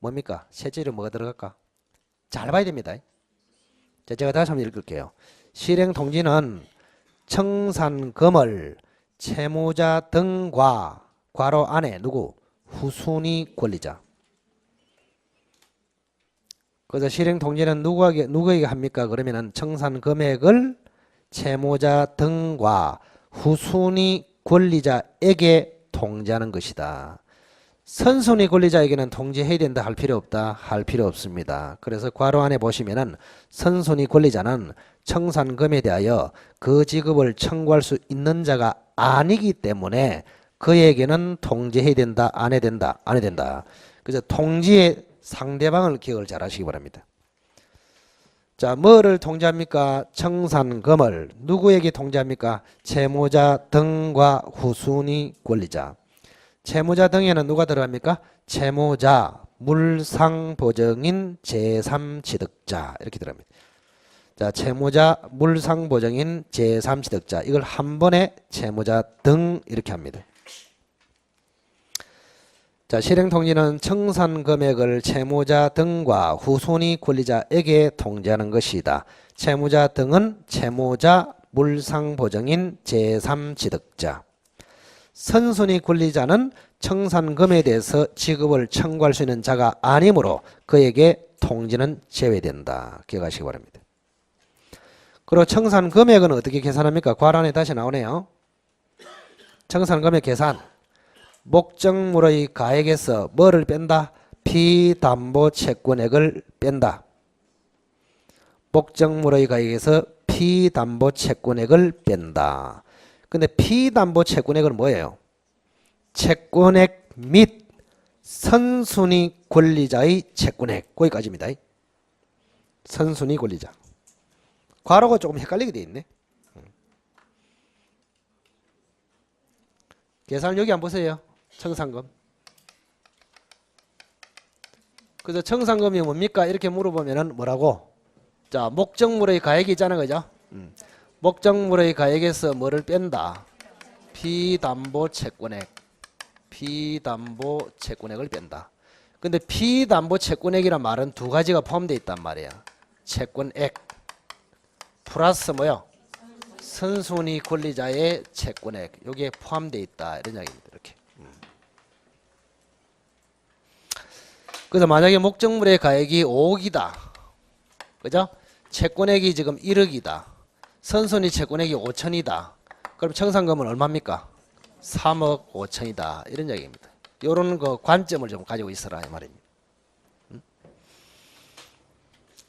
S1: 뭡니까? 셋째 이름 뭐가 들어갈까? 잘 봐야 됩니다. 자, 제가 다시 한번 읽을게요. 실행통지는 청산금을 채무자 등과 괄호 안에 누구? 후순위 권리자. 그래서 실행통지는 누구에게 합니까? 그러면은 청산금액을 채무자 등과 후순위 권리자에게 통지하는 것이다. 선순위 권리자에게는 통지해야 된다 할 필요 없다? 할 필요 없습니다. 그래서 괄호 안에 보시면은 선순위 권리자는 청산금에 대하여 그 지급을 청구할 수 있는 자가 아니기 때문에 그에게는 통지해야 된다? 안 해야 된다? 안 해야 된다. 그래서 통지의 상대방을 기억을 잘 하시기 바랍니다. 자, 뭐를 통지합니까? 청산금을 누구에게 통지합니까? 채무자 등과 후순위 권리자. 채무자 등에는 누가 들어갑니까? 채무자, 물상보증인, 제3취득자 이렇게 들어갑니다. 자, 채무자, 물상보증인, 제3취득자 이걸 한 번에 채무자 등 이렇게 합니다. 자, 실행통지는 청산금액을 채무자 등과 후순위 권리자에게 통지하는 것이다. 채무자 등은 채무자, 물상보증인 제3취득자. 선순위 권리자는 청산금에 대해서 지급을 청구할 수 있는 자가 아니므로 그에게 통지는 제외된다. 기억하시기 바랍니다. 그리고 청산금액은 어떻게 계산합니까? 괄안에 다시 나오네요. 청산금액 계산. 목적물의 가액에서 뭐를 뺀다? 피담보 채권액을 뺀다. 목적물의 가액에서 피담보 채권액을 뺀다. 근데 피담보 채권액은 뭐예요? 채권액 및 선순위 권리자의 채권액. 거기까지입니다. 선순위 권리자. 괄호가 조금 헷갈리게 돼 있네. 계산 여기 한번 보세요. 청산금. 그래서 청산금이 뭡니까? 이렇게 물어보면은 뭐라고? 자, 목적물의 가액이 있잖아, 그죠? 목적물의 가액에서 뭐를 뺀다? 피담보 채권액. 피담보 채권액을 뺀다. 근데 피담보 채권액이란 말은 두 가지가 포함되어 있단 말이야. 채권액 플러스 뭐요? 선순위 권리자의 채권액. 여기에 포함되어 있다. 이런 이야기입니다. 이렇게. 그래서 만약에 목적물의 가액이 5억이다. 그죠? 채권액이 지금 1억이다. 선순위 채권액이 5천이다. 그럼 청산금은 얼마입니까? 3억 5천이다. 이런 얘기입니다. 이런 거 관점을 좀 가지고 있어라 이 말입니다.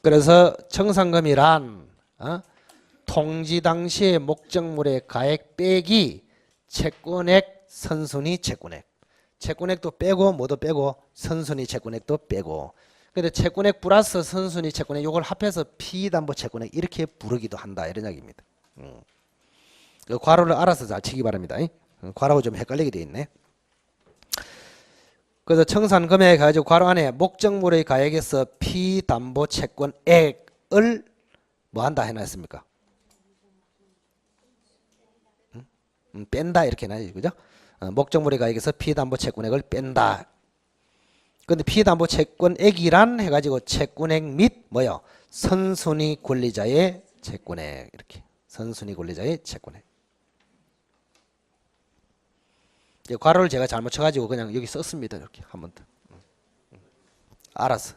S1: 그래서 청산금이란 통지 당시의 목적물의 가액 빼기 채권액 선순위 채권액. 채권액도 빼고 뭐도 빼고 선순위 채권액도 빼고. 근데 채권액 플러스 선순위 채권액 이걸 합해서 피담보 채권액 이렇게 부르기도 한다 이런 이야기입니다. 그 괄호를 알아서 잘 치기 바랍니다. 괄호가 좀 헷갈리게 되어 있네. 그래서 청산금액 가지고 괄호 안에 목적물의 가액에서 피담보 채권액을 뭐 한다 해놨습니까? 뺀다 이렇게 해놔야지, 그죠? 목적물의 가액에서 피담보 채권액을 뺀다. 근데 피담보 채권액이란 해가지고 채권액 및 뭐요? 선순위 권리자의 채권액. 이렇게 선순위 권리자의 채권액. 괄호를 제가 잘못 쳐가지고 그냥 여기 썼습니다. 이렇게 한 번 더. 알았어.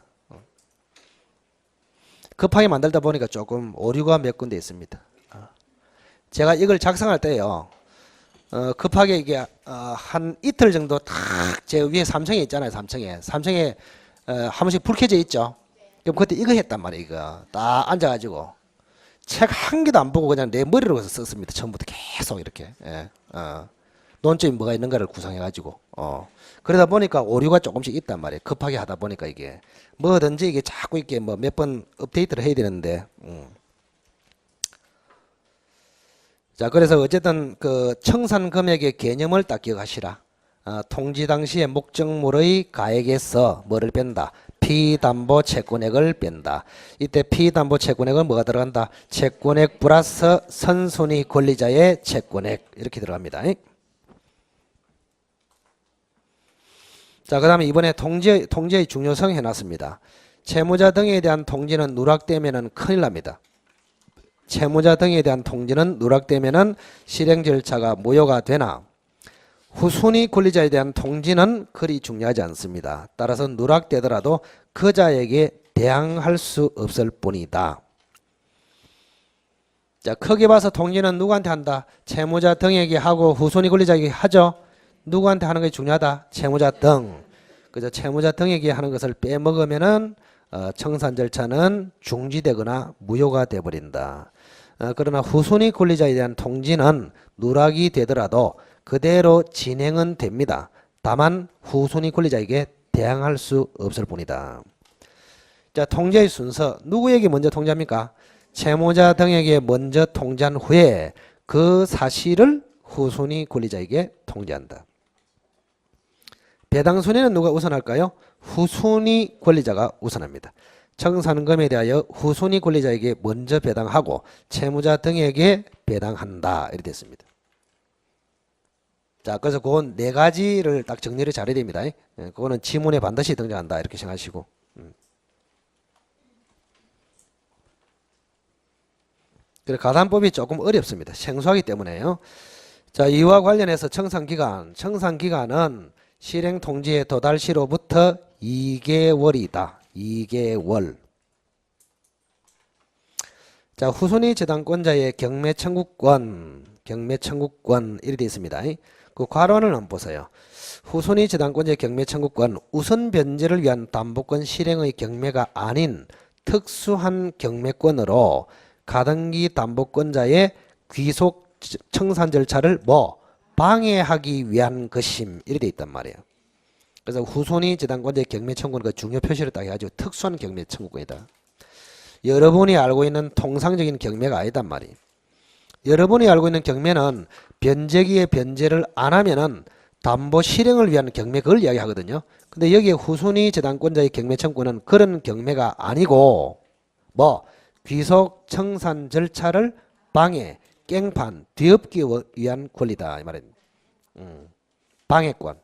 S1: 급하게 만들다 보니까 조금 오류가 몇 군데 있습니다. 제가 이걸 작성할 때요. 급하게 이게 한 이틀 정도 딱 제 위에 3층에 있잖아요. 3층에 한 번씩 불 켜져 있죠. 그럼 그때 이거 했단 말이에요. 이거 딱 앉아가지고 책 한 개도 안 보고 그냥 내 머리로 썼습니다. 처음부터 계속 이렇게 논점이 뭐가 있는가를 구상해가지고 그러다 보니까 오류가 조금씩 있단 말이에요. 급하게 하다 보니까 이게 뭐든지 이게 자꾸 이렇게 뭐 몇 번 업데이트를 해야 되는데 자, 그래서 어쨌든 그 청산 금액의 개념을 딱 기억하시라. 통지 당시의 목적물의 가액에서 뭐를 뺀다? 피담보 채권액을 뺀다. 이때 피담보 채권액은 뭐가 들어간다? 채권액 플러스 선순위 권리자의 채권액 이렇게 들어갑니다. 자, 그 다음에 이번에 통지의 중요성 해놨습니다. 채무자 등에 대한 통지는 누락되면은 큰일 납니다. 채무자 등에 대한 통지는 누락되면은 실행 절차가 무효가 되나 후순위 권리자에 대한 통지는 그리 중요하지 않습니다. 따라서 누락되더라도 그 자에게 대항할 수 없을 뿐이다. 자, 크게 봐서 통지는 누구한테 한다? 채무자 등에게 하고 후순위 권리자에게 하죠. 누구한테 하는 것이 중요하다? 채무자 등. 그래서 채무자 등에게 하는 것을 빼먹으면은 청산 절차는 중지되거나 무효가 되어버린다. 그러나 후순위 권리자에 대한 통지는 누락이 되더라도 그대로 진행은 됩니다. 다만 후순위 권리자에게 대항할 수 없을 뿐이다. 자, 통지의 순서 누구에게 먼저 통지합니까? 채무자 등에게 먼저 통지한 후에 그 사실을 후순위 권리자에게 통지한다. 배당 순위는 누가 우선할까요? 후순위 권리자가 우선합니다. 청산금에 대하여 후순위 권리자에게 먼저 배당하고 채무자 등에게 배당한다. 이렇게 됐습니다. 자, 그래서 그건 네 가지를 딱 정리를 잘해야 됩니다. 그거는 지문에 반드시 등장한다. 이렇게 생각하시고. 그래서 가담법이 조금 어렵습니다. 생소하기 때문에요. 자, 이와 관련해서 청산기간은 실행통지의 도달시로부터 2개월이다. 2개월. 자, 후순위 저당권자의 경매청구권 이렇게 되어 있습니다. 그 괄호는 한번 보세요. 후순위 저당권자의 경매청구권, 우선 변제를 위한 담보권 실행의 경매가 아닌 특수한 경매권으로 가등기 담보권자의 귀속 청산 절차를 방해하기 위한 것임 이렇게 되어 있단 말이에요. 그래서 후순위 저당권자의 경매청구는 그 중요 표시를 딱 해가지고 특수한 경매청구권이다. 여러분이 알고 있는 통상적인 경매가 아니단 말이에요. 여러분이 알고 있는 경매는 변제기에 변제를 안 하면은 담보 실행을 위한 경매, 그걸 이야기하거든요. 근데 여기에 후순위 저당권자의 경매 청구는 그런 경매가 아니고 귀속 청산 절차를 방해, 깽판, 뒤엎기 위한 권리다 이 말입니다. 방해권,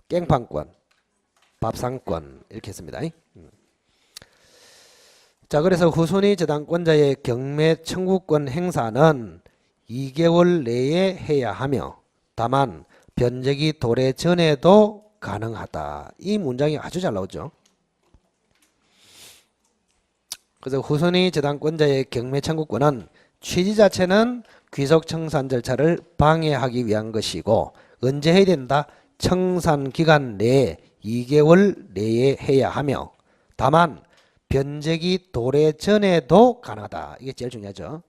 S1: 깽판권, 밥상권 이렇게 했습니다. 자, 그래서 후순위 저당권자의 경매 청구권 행사는 2개월 내에 해야 하며 다만 변제기 도래 전에도 가능하다. 이 문장이 아주 잘 나오죠. 그래서 후순위 저당권자의 경매 청구권은 취지 자체는 귀속 청산 절차를 방해하기 위한 것이고 언제 해야 된다? 청산 기간 내에 2개월 내에 해야 하며 다만 변제기 도래 전에도 가능하다. 이게 제일 중요하죠.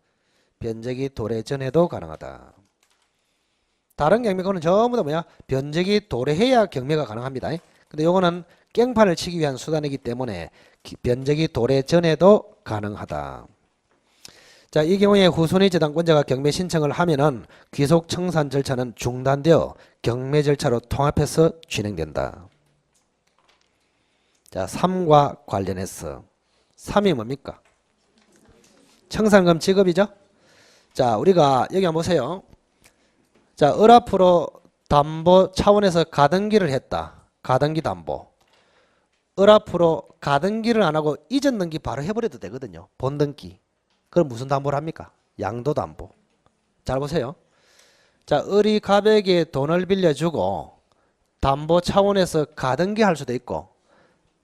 S1: 변제기 도래 전에도 가능하다. 다른 경매권은 전부 다 뭐야? 변제기 도래해야 경매가 가능합니다. 근데 요거는 깽판을 치기 위한 수단이기 때문에 변제기 도래 전에도 가능하다. 자, 이 경우에 후순위 저당권자가 경매 신청을 하면은 귀속 청산 절차는 중단되어 경매 절차로 통합해서 진행된다. 자, 3과 관련해서 3이 뭡니까? 청산금 지급이죠. 자, 우리가 여기 한번 보세요. 자, 을앞으로 담보 차원에서 가등기를 했다. 가등기 담보. 을앞으로 가등기를 안 하고 이전 등기 바로 해버려도 되거든요. 본등기. 그럼 무슨 담보를 합니까? 양도담보. 잘 보세요. 자, 을이 갑에게 돈을 빌려주고 담보 차원에서 가등기 할 수도 있고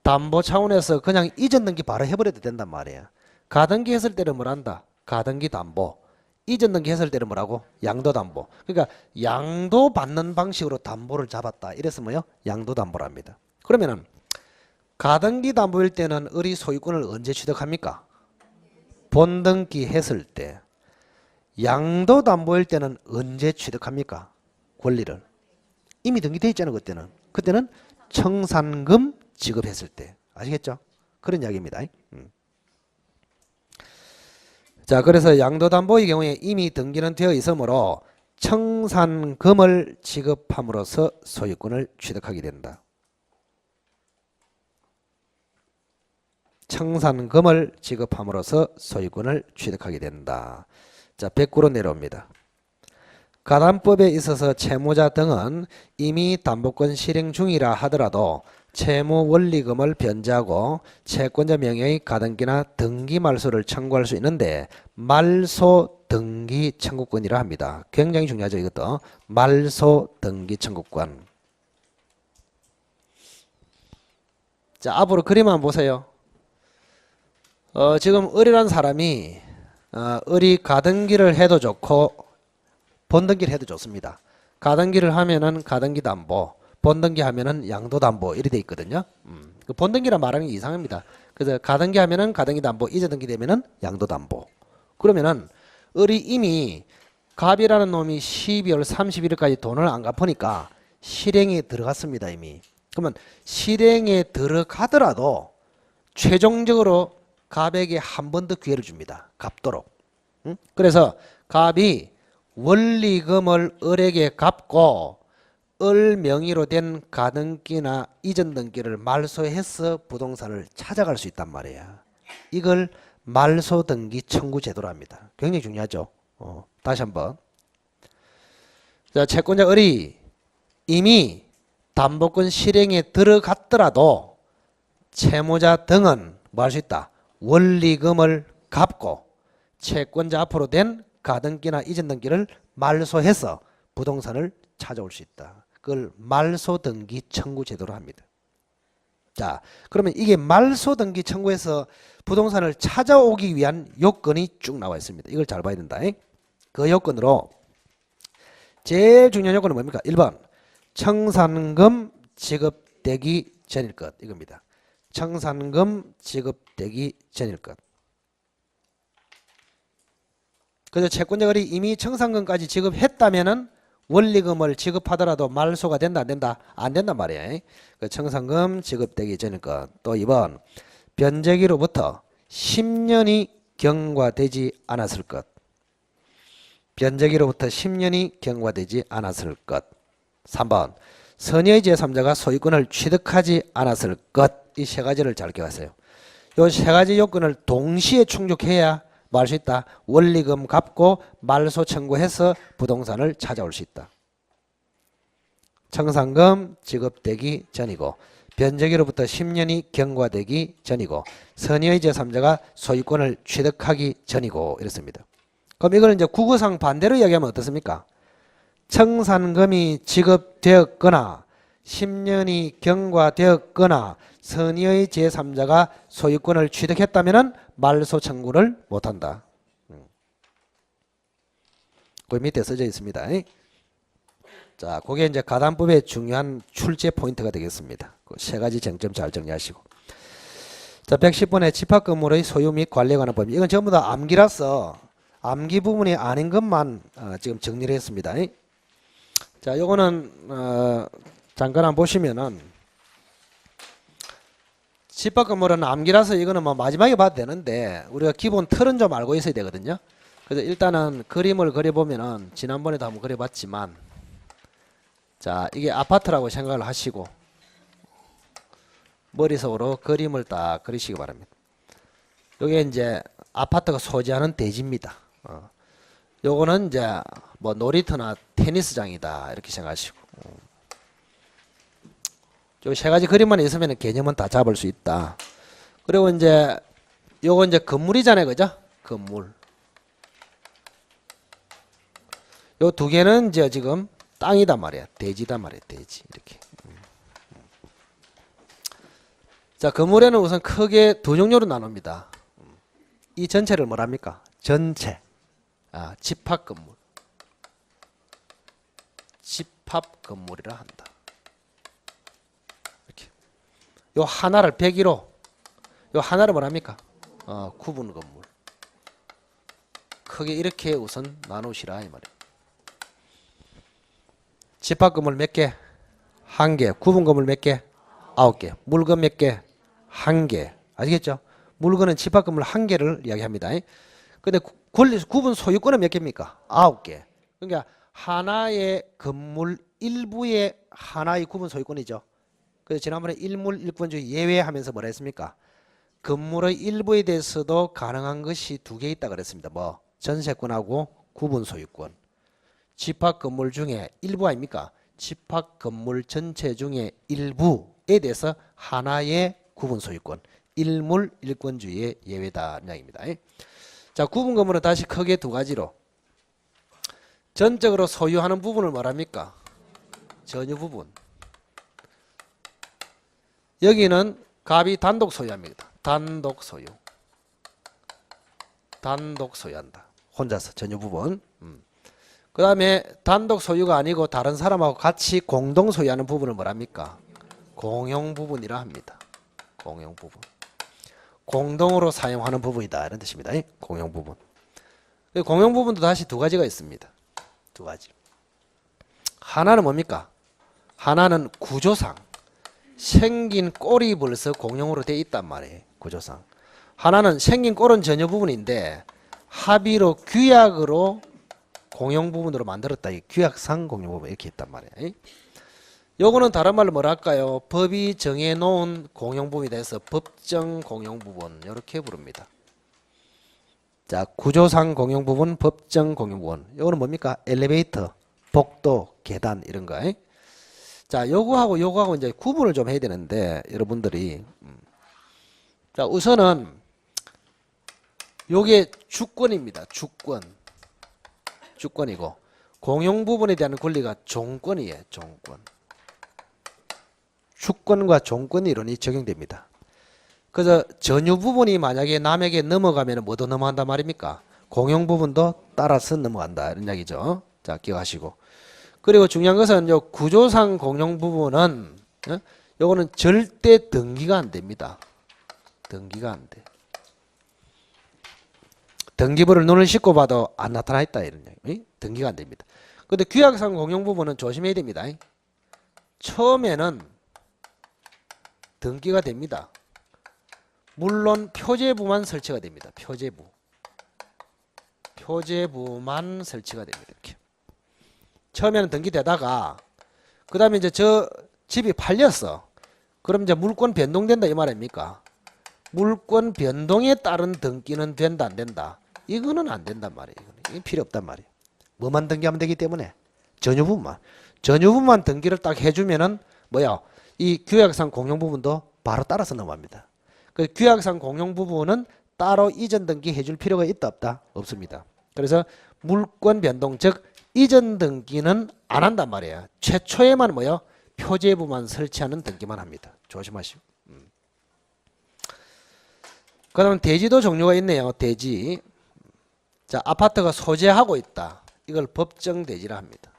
S1: 담보 차원에서 그냥 이전 등기 바로 해버려도 된단 말이에요. 가등기 했을 때는 뭘 한다? 가등기 담보. 이전 등기 했을 때는 뭐라고? 양도담보. 그러니까 양도 받는 방식으로 담보를 잡았다. 이래서 뭐요? 양도담보랍니다. 그러면은 가등기 담보일 때는 을이 소유권을 언제 취득합니까? 본등기 했을 때. 양도담보일 때는 언제 취득합니까? 권리를. 이미 등기돼 있잖아요. 그때는 청산금 지급했을 때. 아시겠죠? 그런 이야기입니다. 자, 그래서 양도담보의 경우에 이미 등기는 되어 있으므로 청산금을 지급함으로써 소유권을 취득하게 된다. 청산금을 지급함으로써 소유권을 취득하게 된다. 자, 100구로 내려옵니다. 가담법에 있어서 채무자 등은 이미 담보권 실행 중이라 하더라도 채무 원리금을 변제하고 채권자 명의의 가등기나 등기 말소를 청구할 수 있는데 말소 등기 청구권이라 합니다. 굉장히 중요하죠. 이것도 말소 등기 청구권. 자, 앞으로 그림 한번 보세요. 지금 을이라는 사람이 을이 가등기를 해도 좋고 본등기를 해도 좋습니다. 가등기를 하면은 가등기 담보, 본등기 하면은 양도 담보 이렇게 돼 있거든요. 그 본등기란 말하는 게 이상합니다. 그래서 가등기 하면은 가등기 담보, 이전 등기 되면은 양도 담보. 그러면은 을이 이미 갑이라는 놈이 12월 31일까지 돈을 안 갚으니까 실행에 들어갔습니다, 이미. 그러면 실행에 들어가더라도 최종적으로 갑에게 한 번 더 기회를 줍니다. 갚도록. 그래서 갑이 원리금을 을에게 갚고 을 명의로 된 가등기나 이전 등기를 말소해서 부동산을 찾아갈 수 있단 말이에요. 이걸 말소 등기 청구 제도로 합니다. 굉장히 중요하죠. 다시 한번. 자, 채권자 을이 이미 담보권 실행에 들어갔더라도 채무자 등은 뭐 할 수 있다? 원리금을 갚고 채권자 앞으로 된 가등기나 이전 등기를 말소해서 부동산을 찾아올 수 있다. 그걸 말소 등기 청구 제도로 합니다. 자, 그러면 이게 말소 등기 청구에서 부동산을 찾아오기 위한 요건이 쭉 나와 있습니다. 이걸 잘 봐야 된다. 그 요건으로 제일 중요한 요건은 뭡니까? 1번 청산금 지급되기 전일 것, 이겁니다. 청산금 지급되기 전일 것. 그래서 채권자 거래 이미 청산금까지 지급했다면은 원리금을 지급하더라도 말소가 된다 안 된다? 안 된단 말이에요. 그 청산금 지급되기 전일 것. 또 2번 변제기로부터 10년이 경과되지 않았을 것. 변제기로부터 10년이 경과되지 않았을 것. 3번 선의의 제3자가 소유권을 취득하지 않았을 것. 이 세 가지를 잘 기억하세요. 이 세 가지 요건을 동시에 충족해야 뭐 할 수 있다? 원리금 갚고 말소 청구해서 부동산을 찾아올 수 있다. 청산금 지급되기 전이고 변제기로부터 10년이 경과되기 전이고 선의의 제3자가 소유권을 취득하기 전이고 이렇습니다. 그럼 이걸 이제 국어상 반대로 이야기하면 어떻습니까? 청산금이 지급되었거나 10년이 경과되었거나 선의의 제3자가 소유권을 취득했다면 말소 청구를 못한다. 그 밑에 써져 있습니다. 자, 그게 이제 가담법의 중요한 출제 포인트가 되겠습니다. 그 세 가지 쟁점 잘 정리하시고. 자, 110번의 집합건물의 소유 및 관리에 관한 법. 이건 전부 다 암기라서 암기 부분이 아닌 것만 지금 정리를 했습니다. 자, 요거는 잠깐 한번 보시면은 집합건물은 암기라서 이거는 뭐 마지막에 봐도 되는데 우리가 기본 틀은 좀 알고 있어야 되거든요. 그래서 일단은 그림을 그려보면은 지난번에도 한번 그려봤지만 자, 이게 아파트라고 생각을 하시고 머릿속으로 그림을 딱 그리시기 바랍니다. 요게 이제 아파트가 소지하는 대지입니다. 요거는 이제 뭐 놀이터나 테니스장이다 이렇게 생각하시고 요 세 가지 그림만 있으면 개념은 다 잡을 수 있다. 그리고 이제 요거 이제 건물이잖아요, 그죠? 건물. 요 두 개는 이제 지금 땅이단 말이야, 대지단 말이야, 대지 이렇게. 자, 건물에는 우선 크게 두 종류로 나눕니다. 이 전체를 뭐랍니까? 전체. 집합 건물. 집합 건물이라 한다. 이렇게. 요 하나를 101호. 요 하나를 뭐랍니까? 구분 건물. 크게 이렇게 우선 나누시라 이 말이에요. 집합 건물 몇 개? 1개. 구분 건물 몇 개? 9개. 물건 몇 개? 1개. 아시겠죠? 물건은 집합 건물 1개를 이야기합니다. 근데 구분 소유권은 몇 개입니까? 9개. 그러니까 하나의 건물 일부의 하나의 구분 소유권이죠. 그래서 지난번에 일물 일권주의 예외하면서 뭐라 했습니까? 건물의 일부에 대해서도 가능한 것이 두 개 있다 그랬습니다. 뭐 전세권하고 구분 소유권. 집합 건물 중에 일부 아닙니까? 집합 건물 전체 중에 일부에 대해서 하나의 구분 소유권. 일물 일권주의의 예외다 이야기입니다. 자, 구분 건물은 다시 크게 두 가지로 전적으로 소유하는 부분을 말합니까? 전유 부분. 여기는 갑이 단독 소유합니다. 단독 소유. 단독 소유한다. 혼자서 전유 부분. 그 다음에 단독 소유가 아니고 다른 사람하고 같이 공동 소유하는 부분을 뭐랍니까? 공용 부분이라 합니다. 공용 부분. 공동으로 사용하는 부분이다 이런 뜻입니다. 공용 부분. 공용 부분도 다시 두 가지가 있습니다. 두 가지. 하나는 뭡니까? 하나는 구조상 생긴 꼴이 벌써 공용으로 되어 있단 말이에요. 구조상. 하나는 생긴 꼴은 전혀 부분인데 합의로 규약으로 공용 부분으로 만들었다. 이 규약상 공용 부분 이렇게 있단 말이에요. 요거는 다른 말로 뭐라 할까요? 법이 정해놓은 공용 부분에 대해서 법정 공용 부분 이렇게 부릅니다. 자, 구조상 공용 부분, 법정 공용 부분. 요거는 뭡니까? 엘리베이터, 복도, 계단 이런 거. 자, 요거하고 이제 구분을 좀 해야 되는데 여러분들이 자, 우선은 요게 주권입니다. 주권이고 공용 부분에 대한 권리가 종권이에요. 종권. 주권과 종권 이론이 적용됩니다. 그래서 전유 부분이 만약에 남에게 넘어가면 뭐도 넘어간단 말입니까? 공용 부분도 따라서 넘어간다 이런 이야기죠. 자, 기억하시고. 그리고 중요한 것은 요 구조상 공용 부분은 요거는 절대 등기가 안 됩니다. 등기가 안 돼. 등기부를 눈을 씻고 봐도 안 나타나 있다 이런 얘기. 등기가 안 됩니다. 근데 규약상 공용 부분은 조심해야 됩니다. 처음에는 등기가 됩니다. 물론 표제부만 설치가 됩니다. 표제부만 설치가 됩니다. 이렇게. 처음에는 등기되다가 그 다음에 이제 저 집이 팔렸어. 그럼 이제 물권 변동된다 이 말 아닙니까? 물권 변동에 따른 등기는 된다 안 된다? 이거는 안 된단 말이에요. 이건 필요 없단 말이에요. 뭐만 등기하면 되기 때문에 전유부분만 등기를 딱 해주면은 뭐야? 이 규약상 공용 부분도 바로 따라서 넘어갑니다. 그 규약상 공용 부분은 따로 이전 등기 해줄 필요가 있다 없다? 없습니다. 그래서 물권 변동 즉 이전 등기는 안 한단 말이에요. 최초에만 뭐요? 표제부만 설치하는 등기만 합니다. 조심하시고. 그 다음 대지도 종류가 있네요. 대지. 자, 아파트가 소재하고 있다. 이걸 법정대지라 합니다.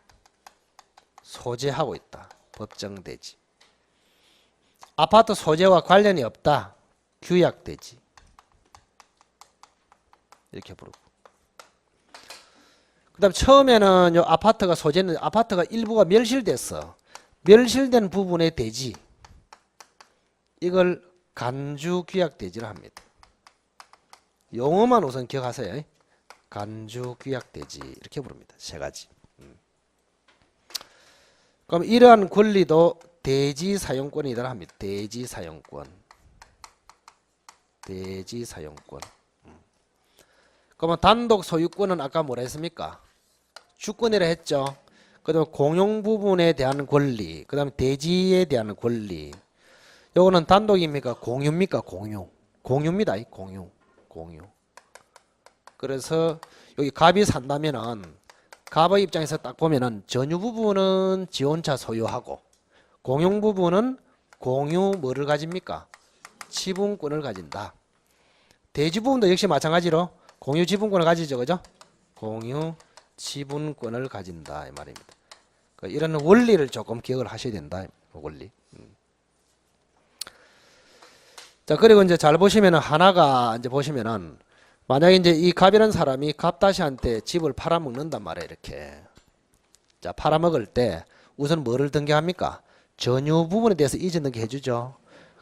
S1: 소재하고 있다. 법정대지. 아파트 소재와 관련이 없다. 규약대지. 이렇게 부르고. 그 다음 처음에는 요 아파트가 소재는 아파트가 일부가 멸실됐어. 멸실된 부분의 대지. 이걸 간주규약대지라 합니다. 용어만 우선 기억하세요. 간주규약대지 이렇게 부릅니다. 세 가지. 그럼 이러한 권리도 대지사용권이라 합니다. 대지사용권. 그러면 단독 소유권은 아까 뭐라 했습니까? 주권이라 했죠. 그 다음에 공용 부분에 대한 권리, 그 다음에 대지에 대한 권리. 요거는 단독입니까? 공유입니까? 공유입니다. 공유. 그래서 여기 갑이 산다면은 갑의 입장에서 딱 보면은 전유 부분은 지 혼자 소유하고 공용 부분은 공유 뭐를 가집니까? 지분권을 가진다. 대지 부분도 역시 마찬가지로 공유 지분권을 가지죠. 그죠? 공유 지분권을 가진다 이 말입니다. 이런 원리를 조금 기억을 하셔야 된다. 원리. 자, 그리고 이제 잘 보시면은 하나가 이제 보시면은 만약에 이제 이 갑이라는 사람이 갑다시한테 집을 팔아먹는단 말이에요. 이렇게. 자, 팔아먹을 때 우선 뭐를 등기합니까? 전유 부분에 대해서 이전 등기 해주죠.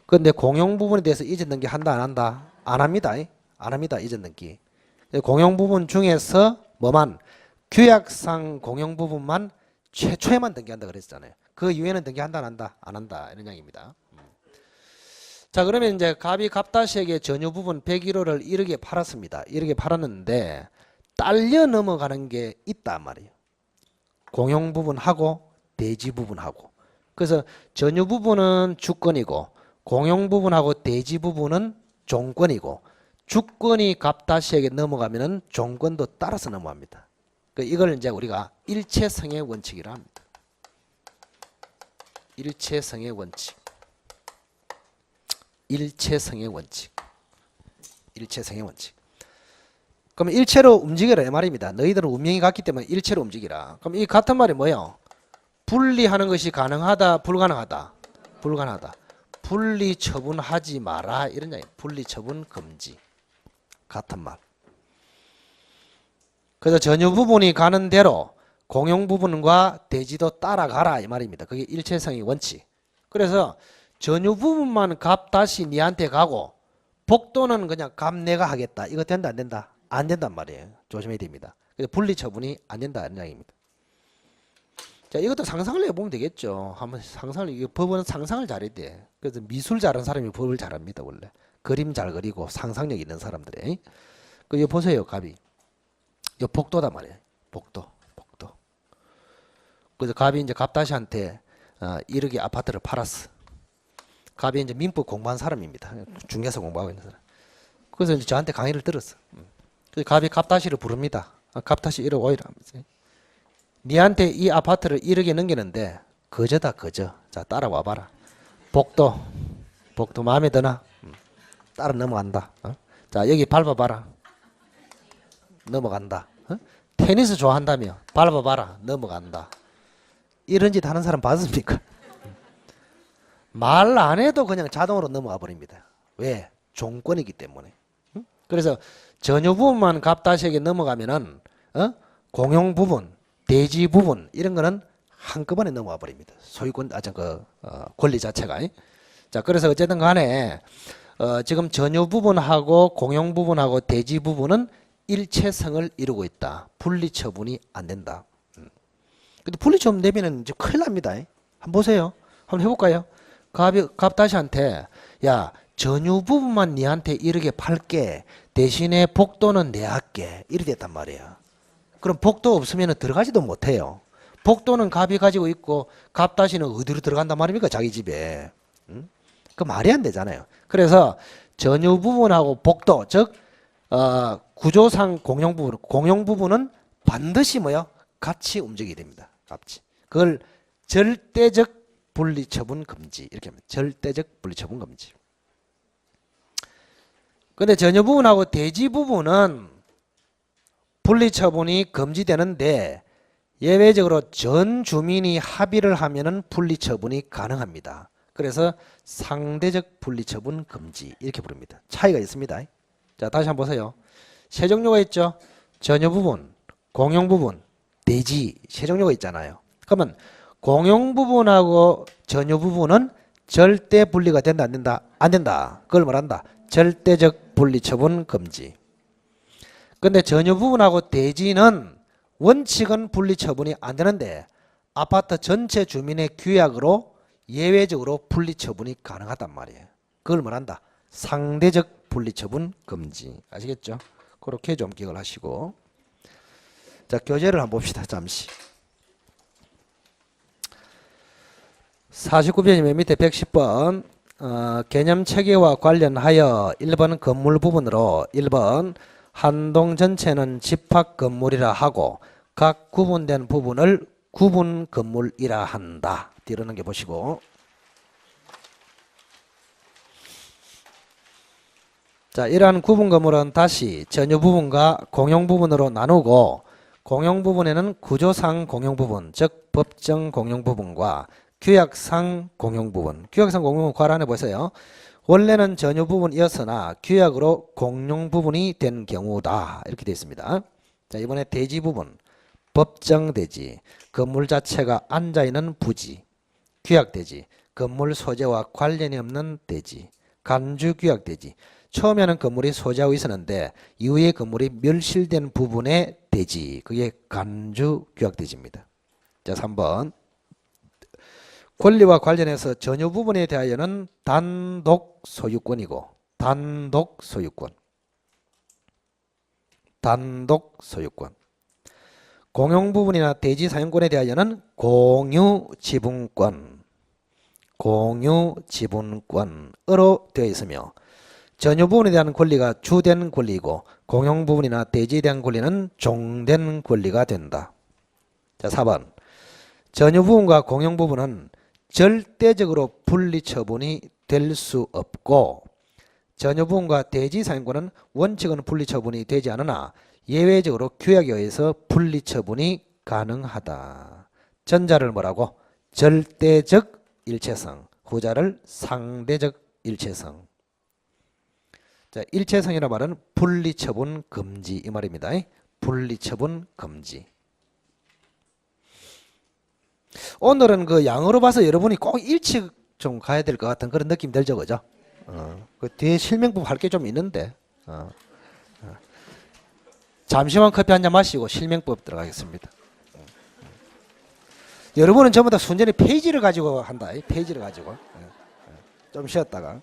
S1: 그런데 공용 부분에 대해서 이전 등기 한다 안 한다? 안 합니다. 안 합니다. 이전 등기. 공용 부분 중에서 뭐만 규약상 공용 부분만 최초에만 등기한다 그랬잖아요. 그 이후에는 등기한다 안 한다? 안 한다. 이런 이야기입니다. 자, 그러면 이제 갑이 갑다시에게 전유 부분 101호를 1억에 팔았습니다. 1억에 팔았는데 딸려 넘어가는 게 있단 말이에요. 공용 부분하고 대지 부분하고. 그래서 전유 부분은 주권이고 공용 부분하고 대지 부분은 종권이고 주권이 갑다시에게 넘어가면은 종권도 따라서 넘어갑니다. 이걸 이제 우리가 일체성의 원칙이라 합니다. 일체성의 원칙. 그럼 일체로 움직여라 이 말입니다. 너희들은 운명이 같기 때문에 일체로 움직이라. 그럼 이 같은 말이 뭐예요? 분리하는 것이 가능하다, 불가능하다? 불가능하다. 분리 처분하지 마라 이런 얘기. 분리 처분 금지. 같은 말. 그래서 전유 부분이 가는 대로 공용 부분과 대지도 따라가라 이 말입니다. 그게 일체성의 원칙. 그래서 전유 부분만 갑 다시 니한테 가고 복도는 그냥 갑 내가 하겠다. 이거 된다 안 된다? 안 된단 말이에요. 조심해야 됩니다. 그래서 분리 처분이 안 된다 이런 이야기입니다. 자, 이것도 상상을 해보면 되겠죠. 한번 상상을, 법은 상상을 잘해야 돼. 그래서 미술 잘하는 사람이 법을 잘합니다, 원래. 그림 잘 그리고 상상력 있는 사람들이. 이거 보세요, 갑이. 이거 복도단 말이에요. 복도. 그래서 갑이 이제 갑다시한테 1억의 아파트를 팔았어. 갑이 이제 민법 공부한 사람입니다. 중개사 공부하고 있는 사람. 그래서 이제 저한테 강의를 들었어. 갑이 갑다시를 부릅니다. 갑다시 1억 5일 하면서. 니한테 이 아파트를 1억에 넘기는데 거저다 거저. 자, 따라와 봐라. 복도 마음에 드나? 따라 넘어간다. 자, 여기 밟아봐라. 넘어간다. 테니스 좋아한다며 밟아봐라. 넘어간다. 이런 짓 하는 사람 봤습니까? 말 안 해도 그냥 자동으로 넘어가 버립니다. 왜? 종권이기 때문에. 그래서 전유 부분만 갑다시에게 넘어가면은 공용 부분, 대지 부분 이런 거는 한꺼번에 넘어가 버립니다. 소유권 권리 자체가. 자, 그래서 어쨌든 간에 지금 전유 부분하고 공용 부분하고 대지 부분은 일체성을 이루고 있다. 분리 처분이 안 된다. 근데 분리 처분 되면은 이제 큰일 납니다. 한번 보세요. 한번 해볼까요? 갑다시한테 야, 전유 부분만 니한테 이렇게 팔게. 대신에 복도는 내 할게. 이렇게 됐단 말이야. 그럼 복도 없으면 들어가지도 못해요. 복도는 갑이 가지고 있고 갑다시는 어디로 들어간단 말입니까? 자기 집에. 그 말이 안 되잖아요. 그래서 전유 부분하고 복도, 즉 구조상 공용 부분은 반드시 뭐요? 같이 움직이게 됩니다. 같이. 그걸 절대적 분리처분 금지 이렇게 합니다. 절대적 분리처분 금지. 근데 전유 부분하고 대지 부분은 분리처분이 금지되는데 예외적으로 전 주민이 합의를 하면은 분리처분이 가능합니다. 그래서 상대적 분리처분 금지 이렇게 부릅니다. 차이가 있습니다. 자, 다시 한번 보세요. 세 종류가 있죠. 전유 부분, 공용 부분, 대지 세 종류가 있잖아요. 그러면 공용 부분하고 전유 부분은 절대 분리가 된다 안 된다? 안 된다. 그걸 말한다. 절대적 분리처분 금지. 근데 전유 부분하고 대지는 원칙은 분리처분이 안 되는데 아파트 전체 주민의 규약으로 예외적으로 분리처분이 가능하단 말이에요. 그걸 말한다. 상대적 분리처분 금지. 아시겠죠? 그렇게 좀 기억을 하시고. 자, 교재를 한번 봅시다. 잠시. 49페이지 맨 밑에 110번 개념 체계와 관련하여 1번 건물 부분으로 1번 한 동 전체는 집합 건물이라 하고 각 구분된 부분을 구분 건물이라 한다. 뒤로 넘겨 보시고. 자, 이러한 구분 건물은 다시 전유 부분과 공용 부분으로 나누고 공용 부분에는 구조상 공용 부분, 즉 법정 공용 부분과 규약상 공용 부분. 규약상 공용 부분 괄 안에 보세요. 원래는 전유 부분이었으나 규약으로 공용 부분이 된 경우다. 이렇게 되어 있습니다. 자, 이번에 대지 부분. 법정 대지. 건물 자체가 앉아있는 부지. 규약 대지. 건물 소재와 관련이 없는 대지. 간주 규약 대지. 처음에는 건물이 소재하고 있었는데 이후에 건물이 멸실된 부분의 대지. 그게 간주 규약 대지입니다. 자, 3번. 권리와 관련해서 전유 부분에 대하여는 단독 소유권이고 단독 소유권. 공용 부분이나 대지 사용권에 대하여는 공유 지분권으로 되어 있으며 전유 부분에 대한 권리가 주된 권리이고 공용 부분이나 대지에 대한 권리는 종된 권리가 된다. 자, 4번. 전유 부분과 공용 부분은 절대적으로 분리 처분이 될 수 없고 전유 부분과 대지 사용권은 원칙은 분리 처분이 되지 않으나 예외적으로 규약에 의해서 분리 처분이 가능하다. 전자를 뭐라고? 절대적 일체성, 후자를 상대적 일체성. 자, 일체성이라는 말은 분리 처분 금지 이 말입니다. 분리 처분 금지. 오늘은 그 양으로 봐서 여러분이 꼭 일찍 좀 가야 될 것 같은 그런 느낌 들죠, 그죠? 그 뒤에 실명법 할 게 좀 있는데, 잠시만 커피 한 잔 마시고 실명법 들어가겠습니다. 여러분은 전부 다 순전히 페이지를 가지고 한다, 페이지를 가지고. 좀 쉬었다가.